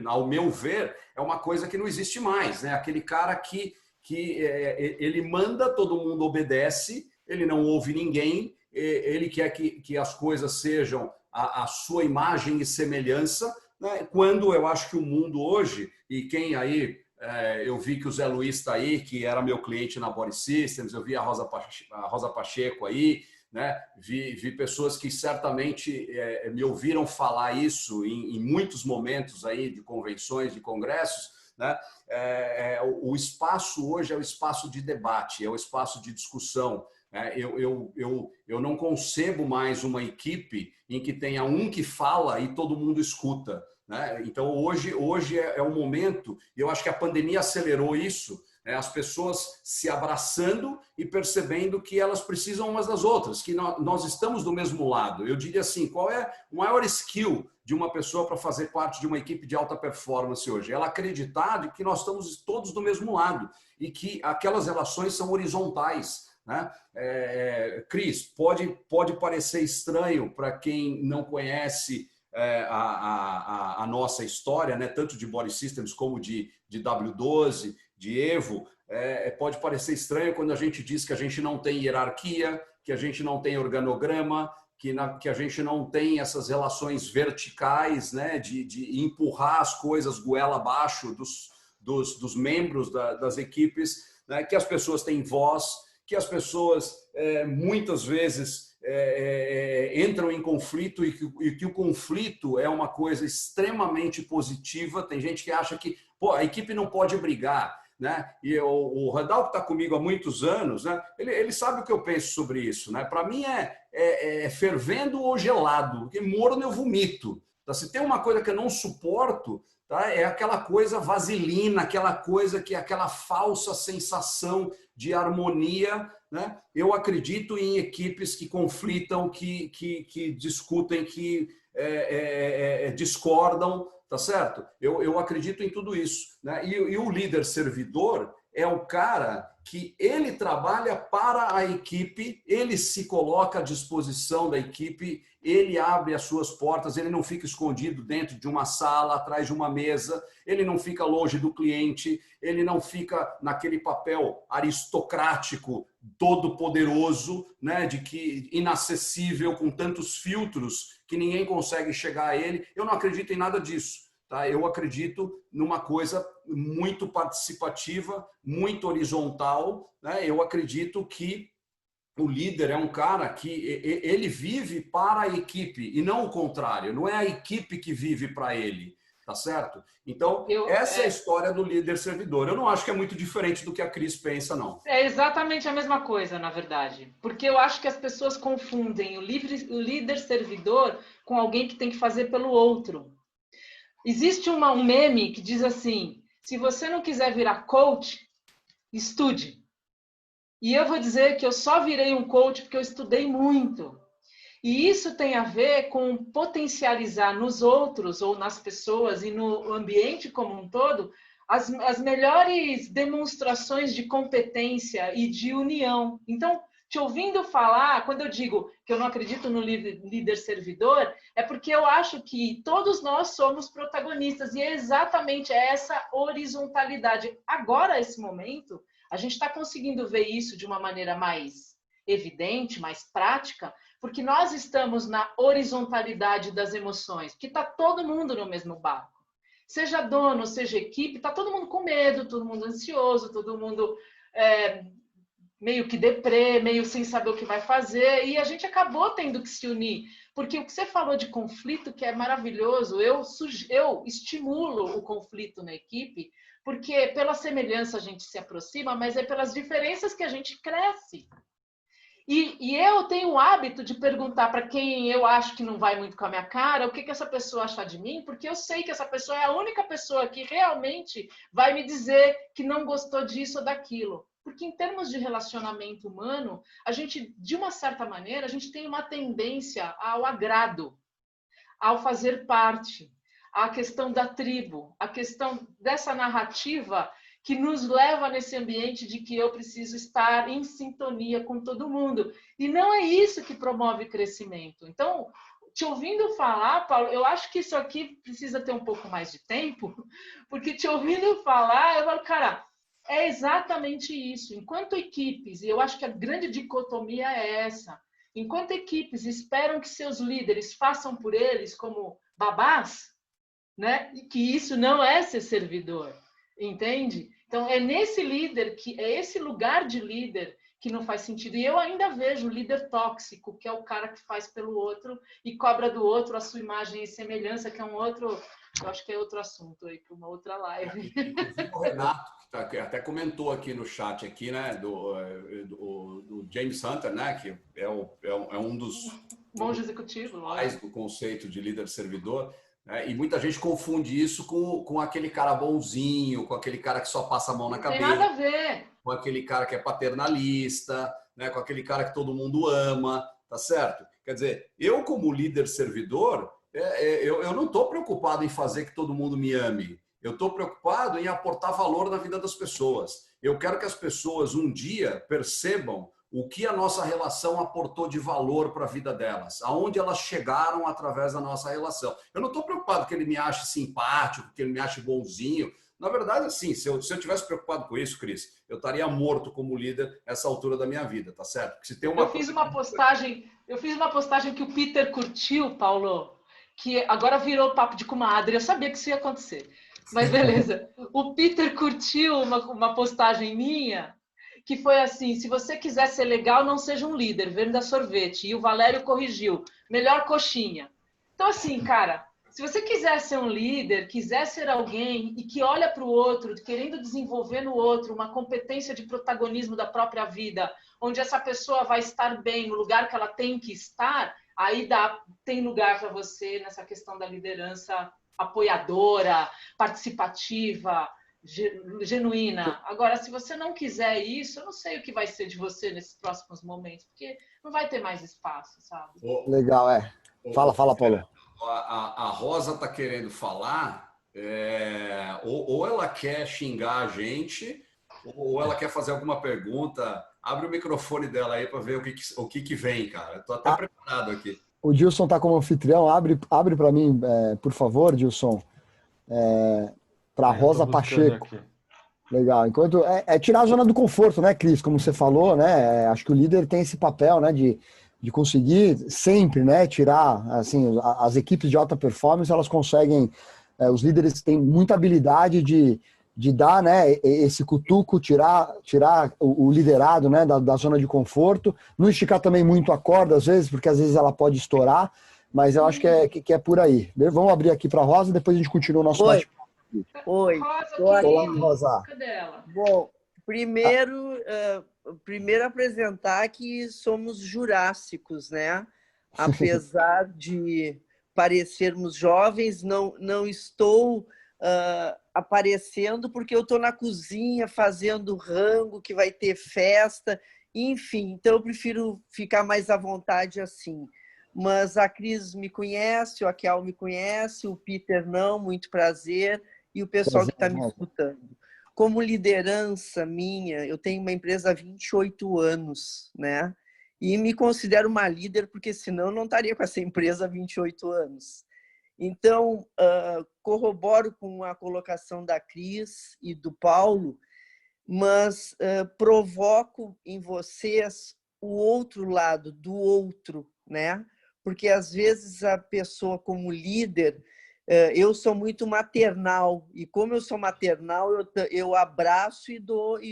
Speaker 3: ao meu ver, é uma coisa que não existe mais, né? Aquele cara que ele manda, todo mundo obedece, ele não ouve ninguém, ele quer que as coisas sejam a sua imagem e semelhança, né? Quando eu acho que o mundo hoje, e quem aí... eu vi que o Zé Luiz está aí, que era meu cliente na Body Systems, eu vi a Rosa Pacheco aí, né? Vi pessoas que certamente me ouviram falar isso em muitos momentos aí de convenções, de congressos, né? O espaço hoje é o espaço de debate, é o espaço de discussão. Eu não concebo mais uma equipe em que tenha um que fala e todo mundo escuta, né? Então, hoje é o momento, e eu acho que a pandemia acelerou isso, né? As pessoas se abraçando e percebendo que elas precisam umas das outras, que nós estamos do mesmo lado. Eu diria assim, qual é o maior skill de uma pessoa para fazer parte de uma equipe de alta performance hoje? Ela acreditar de que nós estamos todos do mesmo lado e que aquelas relações são horizontais, né? Cris, pode parecer estranho para quem não conhece a nossa história, né, tanto de Body Systems como de W12, de Evo, pode parecer estranho quando a gente diz que a gente não tem hierarquia, que a gente não tem organograma, que a gente não tem essas relações verticais, né, de empurrar as coisas goela abaixo dos membros das equipes, né, que as pessoas têm voz, que as pessoas muitas vezes entram em conflito e que o conflito é uma coisa extremamente positiva. Tem gente que acha que a equipe não pode brigar, né? E o Randall, que está comigo há muitos anos, né, ele sabe o que eu penso sobre isso, né? Para mim é fervendo ou gelado, porque morno eu vomito. Tá? Se tem uma coisa que eu não suporto, tá? É aquela coisa vaselina, aquela falsa sensação de harmonia, né? Eu acredito em equipes que conflitam, que discutem, que discordam, tá certo? Eu acredito em tudo isso, né? E o líder servidor é o cara que ele trabalha para a equipe, ele se coloca à disposição da equipe, ele abre as suas portas, ele não fica escondido dentro de uma sala, atrás de uma mesa, ele não fica longe do cliente, ele não fica naquele papel aristocrático, todo poderoso, né, de que inacessível, com tantos filtros que ninguém consegue chegar a ele. Eu não acredito em nada disso. Tá? Eu acredito numa coisa muito participativa, muito horizontal, né? Eu acredito que o líder é um cara que ele vive para a equipe e não o contrário. Não é a equipe que vive para ele, tá certo? Então, essa é a história do líder servidor. Eu não acho que é muito diferente do que a Cris pensa, não.
Speaker 2: É exatamente a mesma coisa, na verdade. Porque eu acho que as pessoas confundem o líder servidor com alguém que tem que fazer pelo outro. Existe um meme que diz assim: se você não quiser virar coach, estude. E eu vou dizer que eu só virei um coach porque eu estudei muito. E isso tem a ver com potencializar nos outros ou nas pessoas e no ambiente como um todo as melhores demonstrações de competência e de união. Então, te ouvindo falar, quando eu digo que eu não acredito no líder servidor, é porque eu acho que todos nós somos protagonistas e é exatamente essa horizontalidade. Agora, esse momento, a gente está conseguindo ver isso de uma maneira mais evidente, mais prática, porque nós estamos na horizontalidade das emoções, que está todo mundo no mesmo barco. Seja dono, seja equipe, está todo mundo com medo, todo mundo ansioso, todo mundo meio que deprê, meio sem saber o que vai fazer, e a gente acabou tendo que se unir, porque o que você falou de conflito, que é maravilhoso, eu estimulo o conflito na equipe, porque pela semelhança a gente se aproxima, mas é pelas diferenças que a gente cresce. E eu tenho o hábito de perguntar para quem eu acho que não vai muito com a minha cara, o que essa pessoa acha de mim, porque eu sei que essa pessoa é a única pessoa que realmente vai me dizer que não gostou disso ou daquilo. Porque em termos de relacionamento humano, a gente, de uma certa maneira, a gente tem uma tendência ao agrado, ao fazer parte, à questão da tribo, a questão dessa narrativa que nos leva nesse ambiente de que eu preciso estar em sintonia com todo mundo. E não é isso que promove crescimento. Então, te ouvindo falar, Paulo, eu acho que isso aqui precisa ter um pouco mais de tempo, porque te ouvindo falar, eu falo, cara, é exatamente isso. Enquanto equipes, e eu acho que a grande dicotomia é essa, enquanto equipes esperam que seus líderes façam por eles como babás, né? E que isso não é ser servidor, entende? Então, é nesse líder, é esse lugar de líder que não faz sentido. E eu ainda vejo o líder tóxico, que é o cara que faz pelo outro e cobra do outro a sua imagem e semelhança, que é um outro, eu acho que é outro assunto aí, para uma outra live.
Speaker 3: O Renato, que até comentou aqui no chat, aqui, né, do James Hunter, né, que é um dos
Speaker 2: monge executivo,
Speaker 3: do conceito de líder servidor. E muita gente confunde isso com aquele cara bonzinho, com aquele cara que só passa a mão na cabeça.
Speaker 2: Não tem nada a ver.
Speaker 3: Com aquele cara que é paternalista, né? Com aquele cara que todo mundo ama, tá certo? Quer dizer, eu como líder servidor, eu não estou preocupado em fazer que todo mundo me ame. Eu estou preocupado em aportar valor na vida das pessoas. Eu quero que as pessoas um dia percebam o que a nossa relação aportou de valor para a vida delas, aonde elas chegaram através da nossa relação. Eu não estou preocupado que ele me ache simpático, que ele me ache bonzinho. Na verdade, assim, se eu tivesse preocupado com isso, Cris, eu estaria morto como líder nessa altura da minha vida, tá certo? Porque se tem uma...
Speaker 2: Eu fiz uma postagem que o Peter curtiu, Paulo, que agora virou papo de comadre. Eu sabia que isso ia acontecer, mas beleza. O Peter curtiu uma postagem minha que foi assim: se você quiser ser legal, não seja um líder, venda sorvete. E o Valério corrigiu, melhor coxinha. Então, assim, cara, se você quiser ser um líder, quiser ser alguém e que olha para o outro, querendo desenvolver no outro uma competência de protagonismo da própria vida, onde essa pessoa vai estar bem no lugar que ela tem que estar, aí tem lugar para você nessa questão da liderança apoiadora, participativa, genuína. Agora, se você não quiser isso, eu não sei o que vai ser de você nesses próximos momentos, porque não vai ter mais espaço, sabe?
Speaker 1: Legal, Fala, Paulo.
Speaker 3: A Rosa está querendo falar, ou ela quer xingar a gente, ou ela quer fazer alguma pergunta. Abre o microfone dela aí para ver o que vem, cara. Estou até preparado aqui.
Speaker 1: O Dilson está como anfitrião. Abre para mim, por favor, Dilson. Para Rosa Pacheco. Aqui. Legal. Enquanto tirar a zona do conforto, né, Cris? Como você falou, né? Acho que o líder tem esse papel, né, de conseguir sempre, né, tirar, assim, as equipes de alta performance, elas conseguem, os líderes têm muita habilidade de de dar, né, esse cutuco, tirar o liderado, né, da zona de conforto, não esticar também muito a corda às vezes, porque às vezes ela pode estourar, mas eu acho que é por aí. Vamos abrir aqui para a Rosa, depois a gente continua o nosso bate-papo.
Speaker 4: Oi,
Speaker 2: Rosa,
Speaker 4: tô aqui.
Speaker 1: Olá, Rosa.
Speaker 2: Cadê ela?
Speaker 4: Bom, primeiro apresentar que somos jurássicos, né? Apesar de parecermos jovens, não estou aparecendo porque eu estou na cozinha fazendo rango, que vai ter festa, enfim, então eu prefiro ficar mais à vontade assim. Mas a Cris me conhece, o Akel me conhece, o Peter não, muito prazer, e o pessoal que está me escutando. Como liderança minha, eu tenho uma empresa há 28 anos, né? E me considero uma líder, porque senão eu não estaria com essa empresa há 28 anos. Então, corroboro com a colocação da Cris e do Paulo, mas provoco em vocês o outro lado, do outro, né? Porque às vezes a pessoa como líder, eu sou muito maternal, e como eu sou maternal, eu abraço e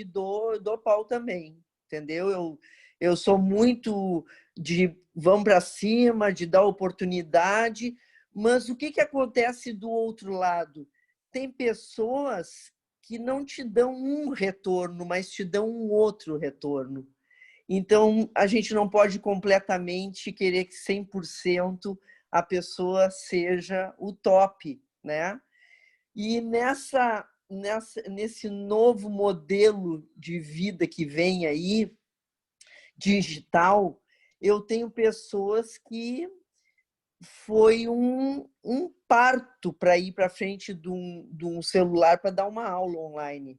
Speaker 4: dou pau também, entendeu? Eu sou muito de vamos para cima, de dar oportunidade, mas o que acontece do outro lado? Tem pessoas que não te dão um retorno, mas te dão um outro retorno. Então, a gente não pode completamente querer que 100% a pessoa seja o top, né? E nesse novo modelo de vida que vem aí, digital, eu tenho pessoas que foi um parto para ir para frente de um celular para dar uma aula online.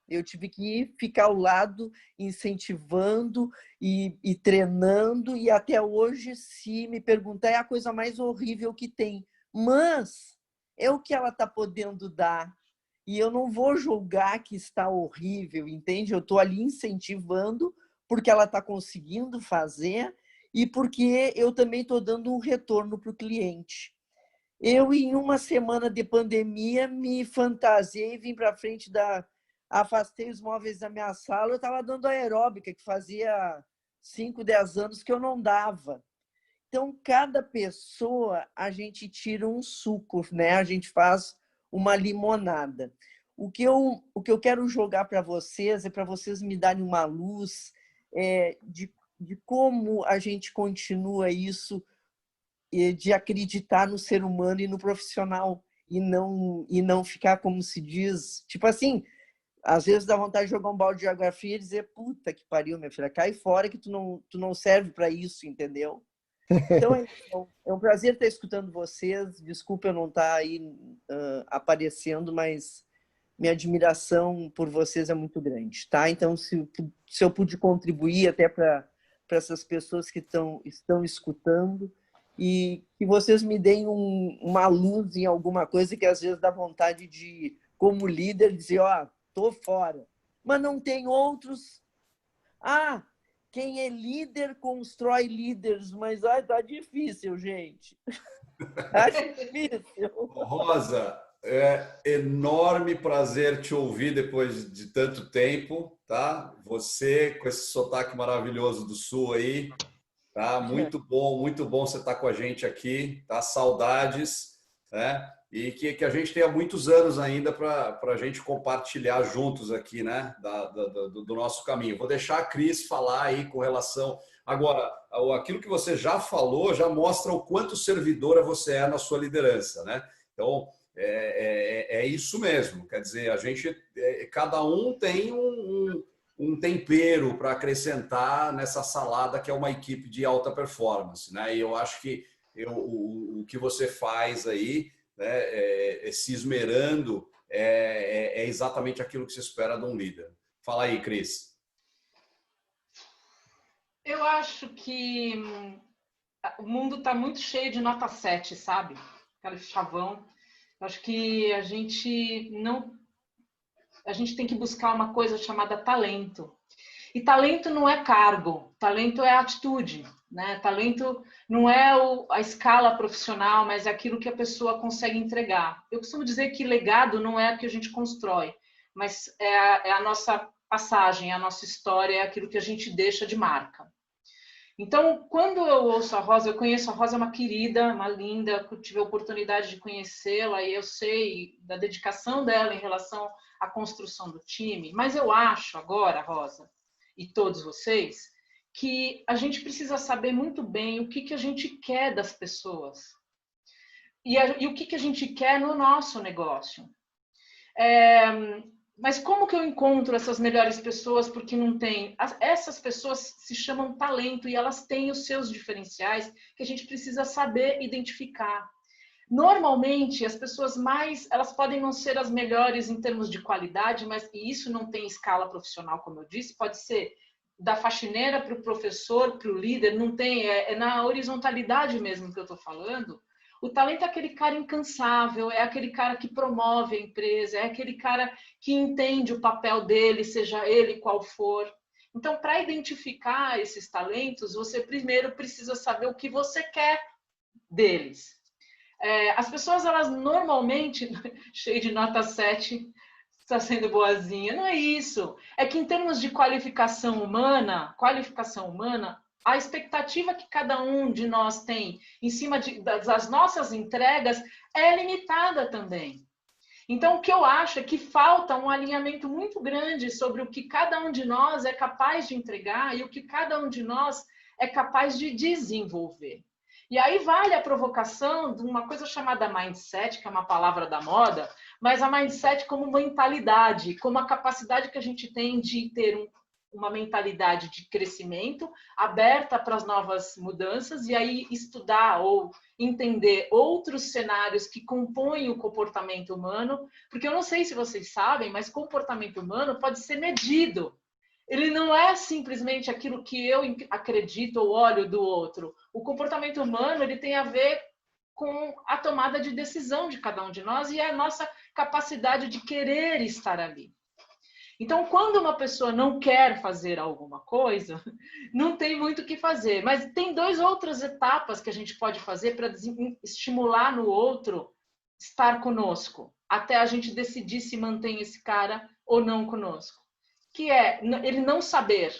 Speaker 4: Eu tive que ficar ao lado, incentivando e treinando, e até hoje, se me perguntar, é a coisa mais horrível que tem. Mas é o que ela está podendo dar. E eu não vou julgar que está horrível, entende? Eu estou ali incentivando porque ela está conseguindo fazer e porque eu também estou dando um retorno para o cliente. Eu, em uma semana de pandemia, me fantasiei, vim para frente afastei os móveis da minha sala, eu estava dando aeróbica, que fazia 5, 10 anos que eu não dava. Então, cada pessoa, a gente tira um suco, né? A gente faz uma limonada. O que eu quero jogar para vocês é para vocês me darem uma luz de como a gente continua isso, de acreditar no ser humano e no profissional, e não ficar, como se diz, tipo assim, às vezes dá vontade de jogar um balde de água fria e dizer, puta que pariu, minha filha, cai fora que tu não serve para isso, entendeu? Então, é um prazer estar escutando vocês. Desculpa eu não estar aí aparecendo, mas minha admiração por vocês é muito grande, tá? Então, se eu pude contribuir até para essas pessoas que estão escutando, e que vocês me deem uma luz em alguma coisa que às vezes dá vontade de, como líder, dizer, ó, tô fora. Mas não tem outros. Quem é líder constrói líderes, mas tá difícil, gente. Tá difícil.
Speaker 3: Rosa, é enorme prazer te ouvir depois de tanto tempo, tá? Você com esse sotaque maravilhoso do Sul aí, tá? Muito bom você estar com a gente aqui, tá? Saudades, né? E que a gente tenha muitos anos ainda para a gente compartilhar juntos aqui, né? Do nosso caminho. Vou deixar a Cris falar aí com relação. Agora, aquilo que você já falou já mostra o quanto servidora você é na sua liderança, né? Então, é isso mesmo. Quer dizer, a gente, cada um tem um tempero para acrescentar nessa salada que é uma equipe de alta performance, né? E eu acho que o que você faz aí, né, se esmerando, é exatamente aquilo que se espera de um líder. Fala aí, Cris.
Speaker 2: Eu acho que o mundo está muito cheio de nota 7, sabe? Aquele chavão. Eu acho que a gente tem que buscar uma coisa chamada talento. E talento não é cargo, talento é atitude, né? Talento não é a escala profissional, mas é aquilo que a pessoa consegue entregar. Eu costumo dizer que legado não é o que a gente constrói, mas é a nossa passagem, a nossa história, é aquilo que a gente deixa de marca. Então, quando eu ouço a Rosa, eu conheço a Rosa, é uma querida, uma linda, eu tive a oportunidade de conhecê-la e eu sei da dedicação dela em relação à construção do time, mas eu acho agora, Rosa, e todos vocês, que a gente precisa saber muito bem o que a gente quer das pessoas e o que a gente quer no nosso negócio. Mas como que eu encontro essas melhores pessoas? Porque não tem. Essas pessoas se chamam talento e elas têm os seus diferenciais que a gente precisa saber identificar. Normalmente, as pessoas elas podem não ser as melhores em termos de qualidade, mas e isso não tem escala profissional, como eu disse, pode ser da faxineira para o professor, para o líder, não tem, é na horizontalidade mesmo que eu estou falando. O talento é aquele cara incansável, é aquele cara que promove a empresa, é aquele cara que entende o papel dele, seja ele qual for. Então, para identificar esses talentos, você primeiro precisa saber o que você quer deles. As pessoas, elas normalmente, cheio de nota 7, está sendo boazinha, não é isso. É que em termos de qualificação humana, a expectativa que cada um de nós tem em cima das nossas entregas é limitada também. Então, o que eu acho é que falta um alinhamento muito grande sobre o que cada um de nós é capaz de entregar e o que cada um de nós é capaz de desenvolver. E aí vale a provocação de uma coisa chamada mindset, que é uma palavra da moda, mas a mindset como mentalidade, como a capacidade que a gente tem de ter uma mentalidade de crescimento, aberta para as novas mudanças, e aí estudar ou entender outros cenários que compõem o comportamento humano, porque eu não sei se vocês sabem, mas comportamento humano pode ser medido. Ele não é simplesmente aquilo que eu acredito ou olho do outro. O comportamento humano, ele tem a ver com a tomada de decisão de cada um de nós e a nossa capacidade de querer estar ali. Então, quando uma pessoa não quer fazer alguma coisa, não tem muito o que fazer. Mas tem duas outras etapas que a gente pode fazer para estimular no outro estar conosco, até a gente decidir se mantém esse cara ou não conosco. Que é ele não saber.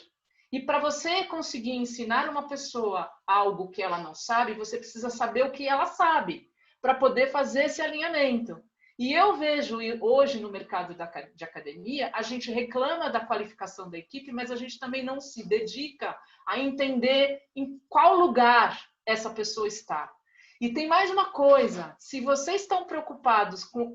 Speaker 2: E para você conseguir ensinar uma pessoa algo que ela não sabe, você precisa saber o que ela sabe, para poder fazer esse alinhamento. E eu vejo hoje no mercado de academia, a gente reclama da qualificação da equipe, mas a gente também não se dedica a entender em qual lugar essa pessoa está. E tem mais uma coisa, se vocês estão preocupados com...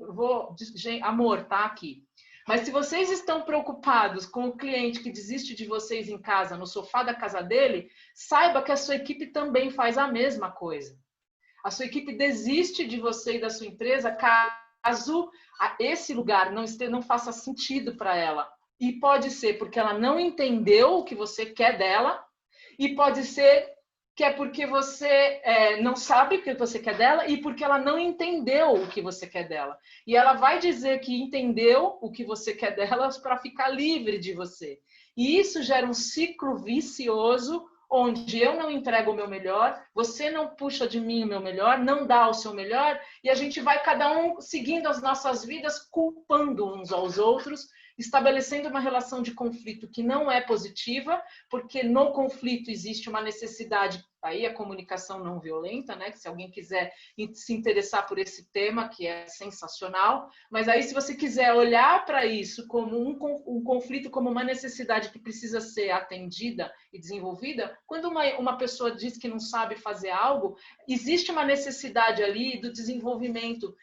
Speaker 2: amor, tá aqui. Mas se vocês estão preocupados com o cliente que desiste de vocês em casa, no sofá da casa dele, saiba que a sua equipe também faz a mesma coisa. A sua equipe desiste de você e da sua empresa caso esse lugar não faça sentido para ela. E pode ser porque ela não entendeu o que você quer dela, e pode ser que é porque você não sabe o que você quer dela e porque ela não entendeu o que você quer dela. E ela vai dizer que entendeu o que você quer dela para ficar livre de você. E isso gera um ciclo vicioso onde eu não entrego o meu melhor, você não puxa de mim o meu melhor, não dá o seu melhor, e a gente vai cada um seguindo as nossas vidas, culpando uns aos outros, estabelecendo uma relação de conflito que não é positiva, porque no conflito existe uma necessidade, aí a comunicação não violenta, né? Que se alguém quiser se interessar por esse tema, que é sensacional, mas aí se você quiser olhar para isso como um conflito, como uma necessidade que precisa ser atendida e desenvolvida, quando uma pessoa diz que não sabe fazer algo, existe uma necessidade ali do desenvolvimento,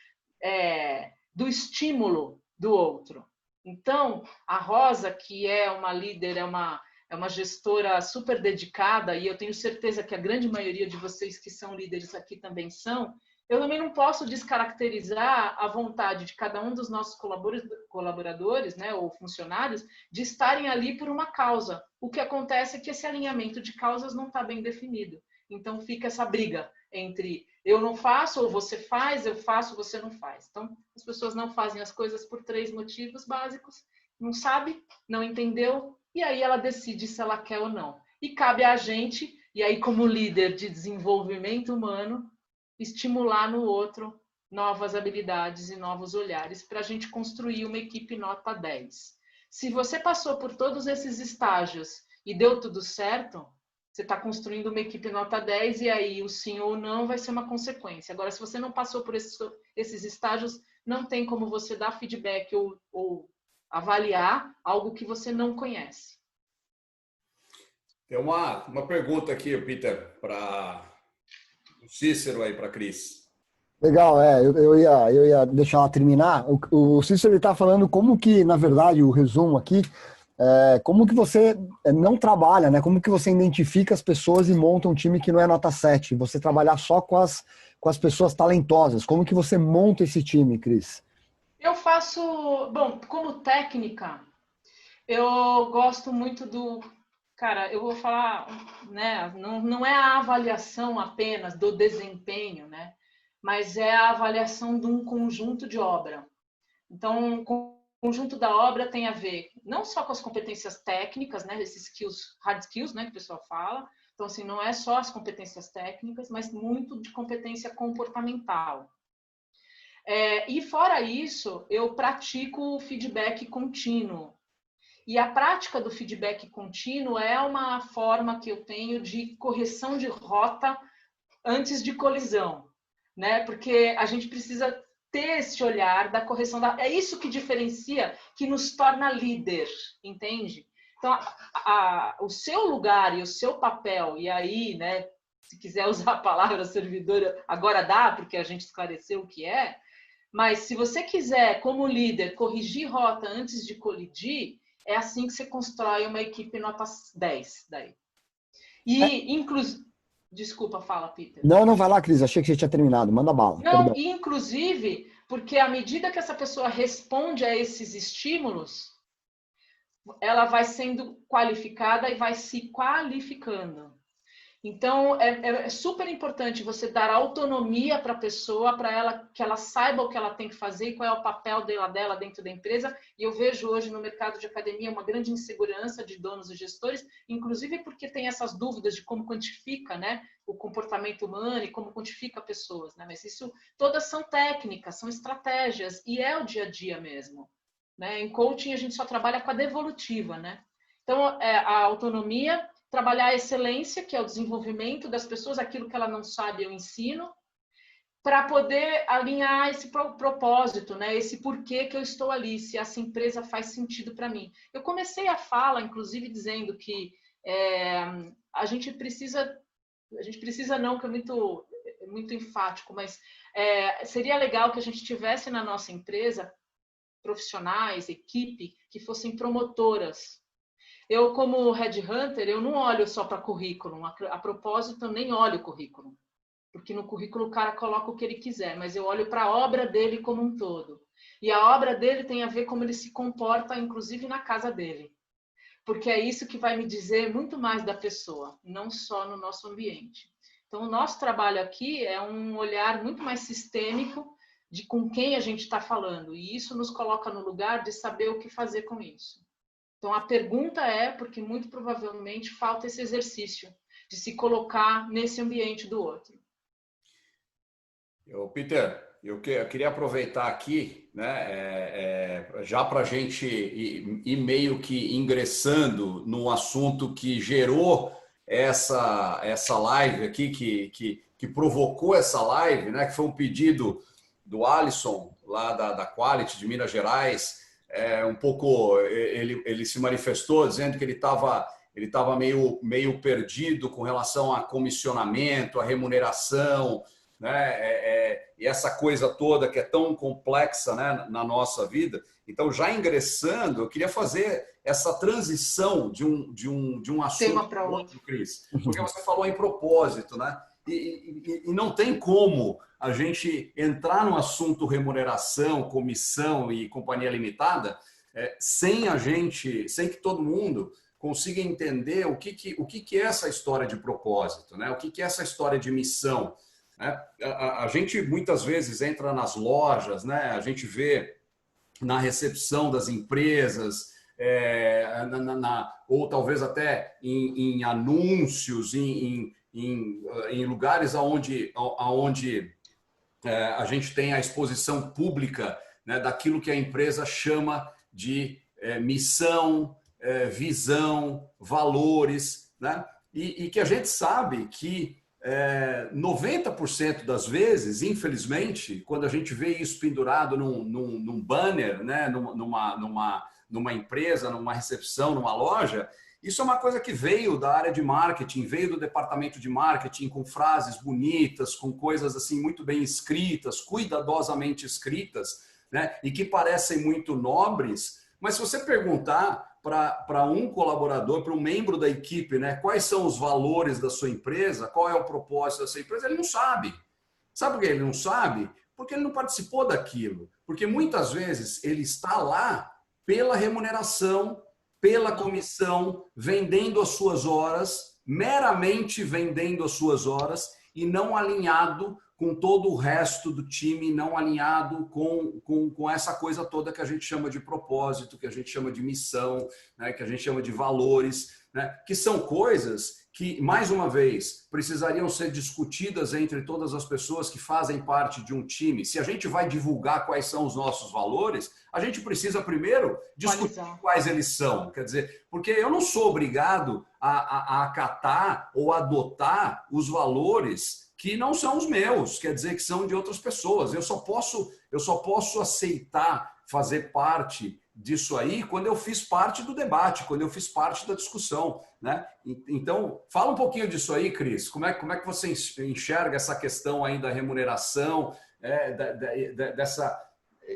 Speaker 2: do estímulo do outro. Então, a Rosa, que é uma líder, é uma gestora super dedicada, e eu tenho certeza que a grande maioria de vocês que são líderes aqui também são, eu também não posso descaracterizar a vontade de cada um dos nossos colaboradores, né, ou funcionários, de estarem ali por uma causa. O que acontece é que esse alinhamento de causas não está bem definido. Então, fica essa briga entre eu não faço, ou você faz, eu faço, você não faz. Então, as pessoas não fazem as coisas por 3 motivos básicos. Não sabe, não entendeu, e aí ela decide se ela quer ou não. E cabe a gente, e aí como líder de desenvolvimento humano, estimular no outro novas habilidades e novos olhares para a gente construir uma equipe nota 10. Se você passou por todos esses estágios e deu tudo certo, você está construindo uma equipe nota 10 e aí o sim ou não vai ser uma consequência. Agora, se você não passou por esses estágios, não tem como você dar feedback ou avaliar algo que você não conhece.
Speaker 3: Tem uma pergunta aqui, Peter, para o Cícero aí, para a Cris.
Speaker 1: Legal, eu ia deixar ela terminar. O Cícero está falando como que, na verdade, o resumo aqui, como que você não trabalha, né? Como que você identifica as pessoas e monta um time que não é nota 7? Você trabalhar só com as pessoas talentosas. Como que você monta esse time, Cris?
Speaker 2: Eu faço, bom, como técnica, eu gosto muito cara, eu vou falar, né, não é a avaliação apenas do desempenho, né, mas é a avaliação de um conjunto de obra. Então, o conjunto da obra tem a ver não só com as competências técnicas, né, esses skills, hard skills, né, que o pessoal fala. Então, assim, não é só as competências técnicas, mas muito de competência comportamental. E fora isso, eu pratico o feedback contínuo. E a prática do feedback contínuo é uma forma que eu tenho de correção de rota antes de colisão, né? Porque a gente precisa ter esse olhar da correção é isso que diferencia, que nos torna líder, entende? Então, o seu lugar e o seu papel, e aí, né, se quiser usar a palavra servidora, agora dá, porque a gente esclareceu o que é, mas se você quiser, como líder, corrigir rota antes de colidir, é assim que você constrói uma equipe nota 10 daí. E, inclusive... Desculpa, fala, Peter.
Speaker 1: Não, vai lá, Cris. Achei que você tinha terminado. Manda bala.
Speaker 2: Não, e inclusive, porque à medida que essa pessoa responde a esses estímulos, ela vai sendo qualificada e vai se qualificando. Então, é super importante você dar autonomia para a pessoa, para ela, que ela saiba o que ela tem que fazer e qual é o papel dela dentro da empresa. E eu vejo hoje no mercado de academia uma grande insegurança de donos e gestores, inclusive porque tem essas dúvidas de como quantifica, né, o comportamento humano e como quantifica pessoas. Né? Mas isso todas são técnicas, são estratégias e é o dia a dia mesmo. Né? Em coaching a gente só trabalha com a devolutiva. Né? Então, a autonomia... Trabalhar a excelência, que é o desenvolvimento das pessoas, aquilo que ela não sabe eu ensino, para poder alinhar esse propósito, né? Esse porquê que eu estou ali, se essa empresa faz sentido para mim. Eu comecei a fala, inclusive, dizendo que a gente precisa não, que é muito enfático, mas seria legal que a gente tivesse na nossa empresa profissionais, equipe, que fossem promotoras. Eu, como headhunter, eu não olho só para currículo. A propósito, eu nem olho o currículo. Porque no currículo o cara coloca o que ele quiser, mas eu olho para a obra dele como um todo. E a obra dele tem a ver como ele se comporta, inclusive na casa dele. Porque é isso que vai me dizer muito mais da pessoa, não só no nosso ambiente. Então, o nosso trabalho aqui é um olhar muito mais sistêmico de com quem a gente está falando. E isso nos coloca no lugar de saber o que fazer com isso. Então, a pergunta porque muito provavelmente falta esse exercício de se colocar nesse ambiente do outro.
Speaker 3: Peter, eu queria aproveitar aqui, né, já para a gente ir meio que ingressando no assunto que gerou essa live aqui, que provocou essa live, né, que foi um pedido do Alisson, lá da Quality de Minas Gerais. Um pouco ele se manifestou dizendo que ele estava meio perdido com relação a comissionamento, a remuneração, né? E essa coisa toda que é tão complexa, né, na nossa vida. Então, já ingressando, eu queria fazer essa transição de um assunto para outro, Cris, porque você falou em propósito, né? E não tem como a gente entrar no assunto remuneração, comissão e companhia limitada sem que todo mundo consiga entender o que é essa história de propósito, né? O que é essa história de missão. Né? A gente muitas vezes entra nas lojas, né? A gente vê na recepção das empresas, ou talvez até em anúncios, em lugares onde a gente tem a exposição pública, né, daquilo que a empresa chama de missão, visão, valores, né? E que a gente sabe que 90% das vezes, infelizmente, quando a gente vê isso pendurado num banner, né, numa empresa, numa recepção, numa loja, isso é uma coisa que veio da área de marketing, veio do departamento de marketing com frases bonitas, com coisas assim muito bem escritas, cuidadosamente escritas, né, e que parecem muito nobres, mas se você perguntar para um colaborador, para um membro da equipe, né, quais são os valores da sua empresa, qual é o propósito da sua empresa, ele não sabe. Sabe por que ele não sabe? Porque ele não participou daquilo. Porque muitas vezes ele está lá pela remuneração, pela comissão, vendendo as suas horas, meramente vendendo as suas horas e não alinhado com todo o resto do time, não alinhado com essa coisa toda que a gente chama de propósito, que a gente chama de missão, né, que a gente chama de valores, né, que são coisas que, mais uma vez, precisariam ser discutidas entre todas as pessoas que fazem parte de um time. Se a gente vai divulgar quais são os nossos valores, a gente precisa primeiro discutir quais eles são. Quer dizer, porque eu não sou obrigado a acatar ou adotar os valores que não são os meus, quer dizer, que são de outras pessoas. Eu só posso aceitar fazer parte disso aí quando eu fiz parte do debate, quando eu fiz parte da discussão, né? Então, fala um pouquinho disso aí, Cris. Como é que você enxerga essa questão aí da remuneração, dessa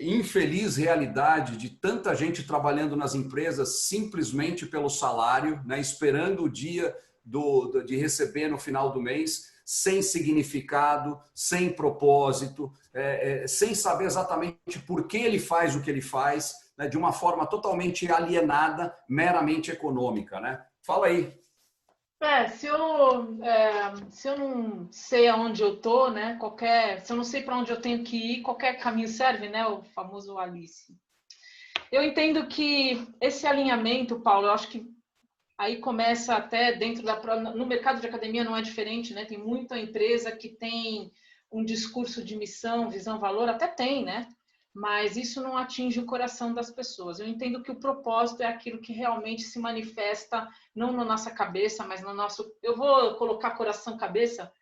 Speaker 3: infeliz realidade de tanta gente trabalhando nas empresas simplesmente pelo salário, né? Esperando o dia de receber no final do mês, sem significado, sem propósito, sem saber exatamente por que ele faz o que ele faz, né, de uma forma totalmente alienada, meramente econômica, né? Fala aí.
Speaker 2: Se eu não sei aonde eu tô, né? Se eu não sei para onde eu tenho que ir, qualquer caminho serve, né? O famoso Alice. Eu entendo que esse alinhamento, Paulo, eu acho que aí começa até no mercado de academia não é diferente, né? Tem muita empresa que tem um discurso de missão, visão, valor, até tem, né? Mas isso não atinge o coração das pessoas. Eu entendo que o propósito é aquilo que realmente se manifesta, não na nossa cabeça, mas no nosso... Eu vou colocar coração-cabeça.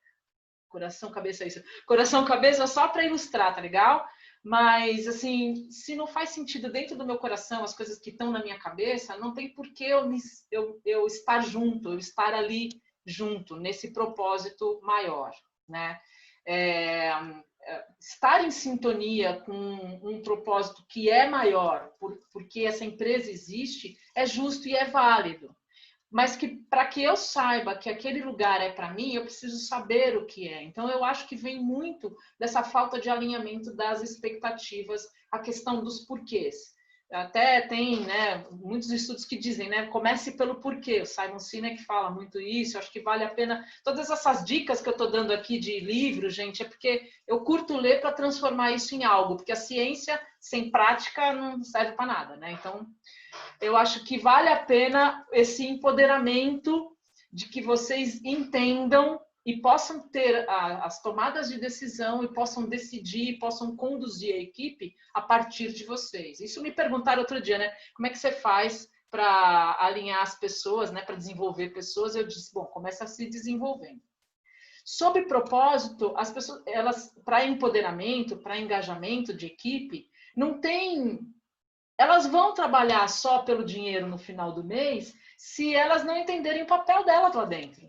Speaker 2: Coração-cabeça é isso. Coração-cabeça só para ilustrar, tá legal? Mas, assim, se não faz sentido dentro do meu coração as coisas que estão na minha cabeça, não tem por que eu estar junto, eu estar ali junto, nesse propósito maior, né? Estar em sintonia com um propósito que é maior, porque essa empresa existe, é justo e é válido. Mas que para que eu saiba que aquele lugar é para mim, eu preciso saber o que é. Então, eu acho que vem muito dessa falta de alinhamento das expectativas, a questão dos porquês. Até tem, né, muitos estudos que dizem, né, comece pelo porquê. O Simon Sinek fala muito isso. Eu acho que vale a pena. Todas essas dicas que eu estou dando aqui de livro, gente, é porque eu curto ler para transformar isso em algo, porque a ciência sem prática não serve para nada, né? Então, eu acho que vale a pena esse empoderamento de que vocês entendam e possam ter as tomadas de decisão e possam decidir, possam conduzir a equipe a partir de vocês. Isso me perguntaram outro dia, né? Como é que você faz para alinhar as pessoas, né? Para desenvolver pessoas? Eu disse, bom, começa se desenvolvendo. Sob propósito, as pessoas, elas, para empoderamento, para engajamento de equipe, não tem... Elas vão trabalhar só pelo dinheiro no final do mês se elas não entenderem o papel delas lá dentro.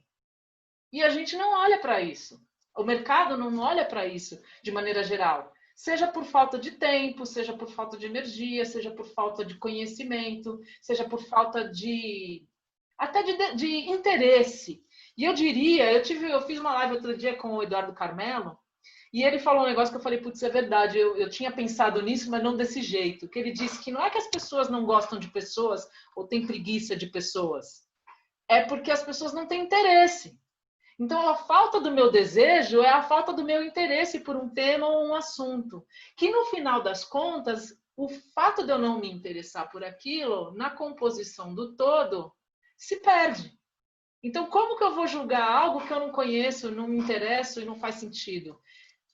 Speaker 2: E a gente não olha para isso. O mercado não olha para isso de maneira geral. Seja por falta de tempo, seja por falta de energia, seja por falta de conhecimento, seja por falta até de interesse. E eu diria, eu fiz uma live outro dia com o Eduardo Carmelo, e ele falou um negócio que eu falei, putz, é verdade, eu tinha pensado nisso, mas não desse jeito. Que ele disse que não é que as pessoas não gostam de pessoas ou têm preguiça de pessoas. É porque as pessoas não têm interesse. Então, a falta do meu desejo é a falta do meu interesse por um tema ou um assunto. Que, no final das contas, o fato de eu não me interessar por aquilo, na composição do todo, se perde. Então, como que eu vou julgar algo que eu não conheço, não me interesso e não faz sentido?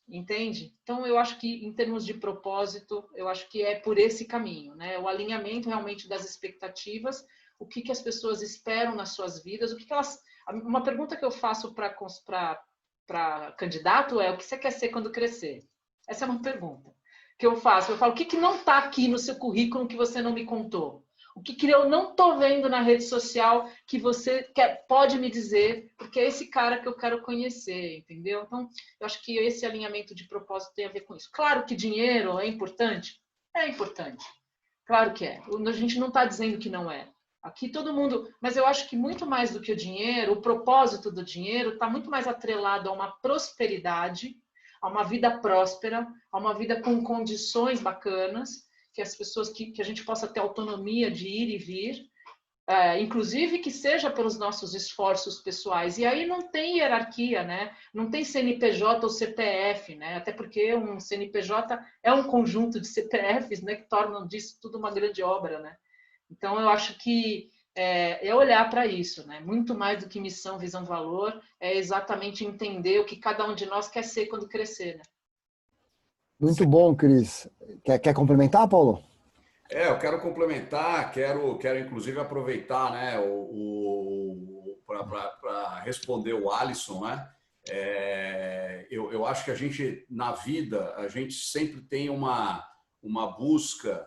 Speaker 2: entende? Então, eu acho que, em termos de propósito, eu acho que é por esse caminho, né? O alinhamento realmente das expectativas, o que as pessoas esperam nas suas vidas, o que elas... Uma pergunta que eu faço para candidato é: o que você quer ser quando crescer? Essa é uma pergunta que eu faço. Eu falo: o que não está aqui no seu currículo que você não me contou? O que eu não estou vendo na rede social que você pode me dizer, porque é esse cara que eu quero conhecer, entendeu? Então, eu acho que esse alinhamento de propósito tem a ver com isso. Claro que dinheiro é importante. É importante. Claro que é. A gente não está dizendo que não é. Aqui todo mundo... Mas eu acho que muito mais do que o dinheiro, o propósito do dinheiro está muito mais atrelado a uma prosperidade, a uma vida próspera, a uma vida com condições bacanas, que as pessoas, que a gente possa ter autonomia de ir e vir, inclusive que seja pelos nossos esforços pessoais. E aí não tem hierarquia, né? Não tem CNPJ ou CPF, né? Até porque um CNPJ é um conjunto de CPFs, né, que tornam disso tudo uma grande obra, né? Então, eu acho que é olhar para isso, né? Muito mais do que missão, visão, valor, é exatamente entender o que cada um de nós quer ser quando crescer, né?
Speaker 1: Muito bom, Cris. Quer complementar, Paulo?
Speaker 3: Eu quero complementar, quero inclusive aproveitar, né, para responder o Alisson, né? Eu acho que a gente, na vida, a gente sempre tem uma busca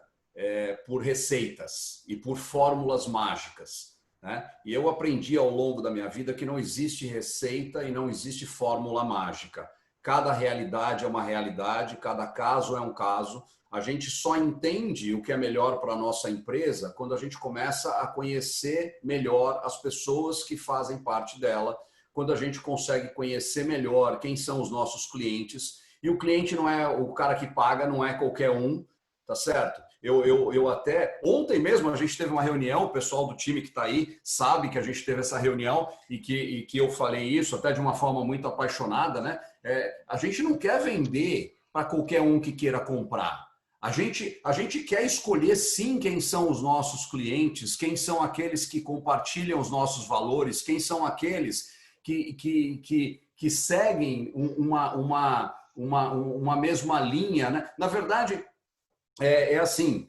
Speaker 3: por receitas e por fórmulas mágicas, né? E eu aprendi ao longo da minha vida que não existe receita e não existe fórmula mágica. Cada realidade é uma realidade, cada caso é um caso. A gente só entende o que é melhor para a nossa empresa quando a gente começa a conhecer melhor as pessoas que fazem parte dela, quando a gente consegue conhecer melhor quem são os nossos clientes. E o cliente não é o cara que paga, não é qualquer um, tá certo? Eu até... Ontem mesmo a gente teve uma reunião, o pessoal do time que está aí sabe que a gente teve essa reunião e que eu falei isso até de uma forma muito apaixonada, né? A gente não quer vender para qualquer um que queira comprar. A gente quer escolher, sim, quem são os nossos clientes, quem são aqueles que compartilham os nossos valores, quem são aqueles que seguem uma mesma linha, né? Na verdade, assim,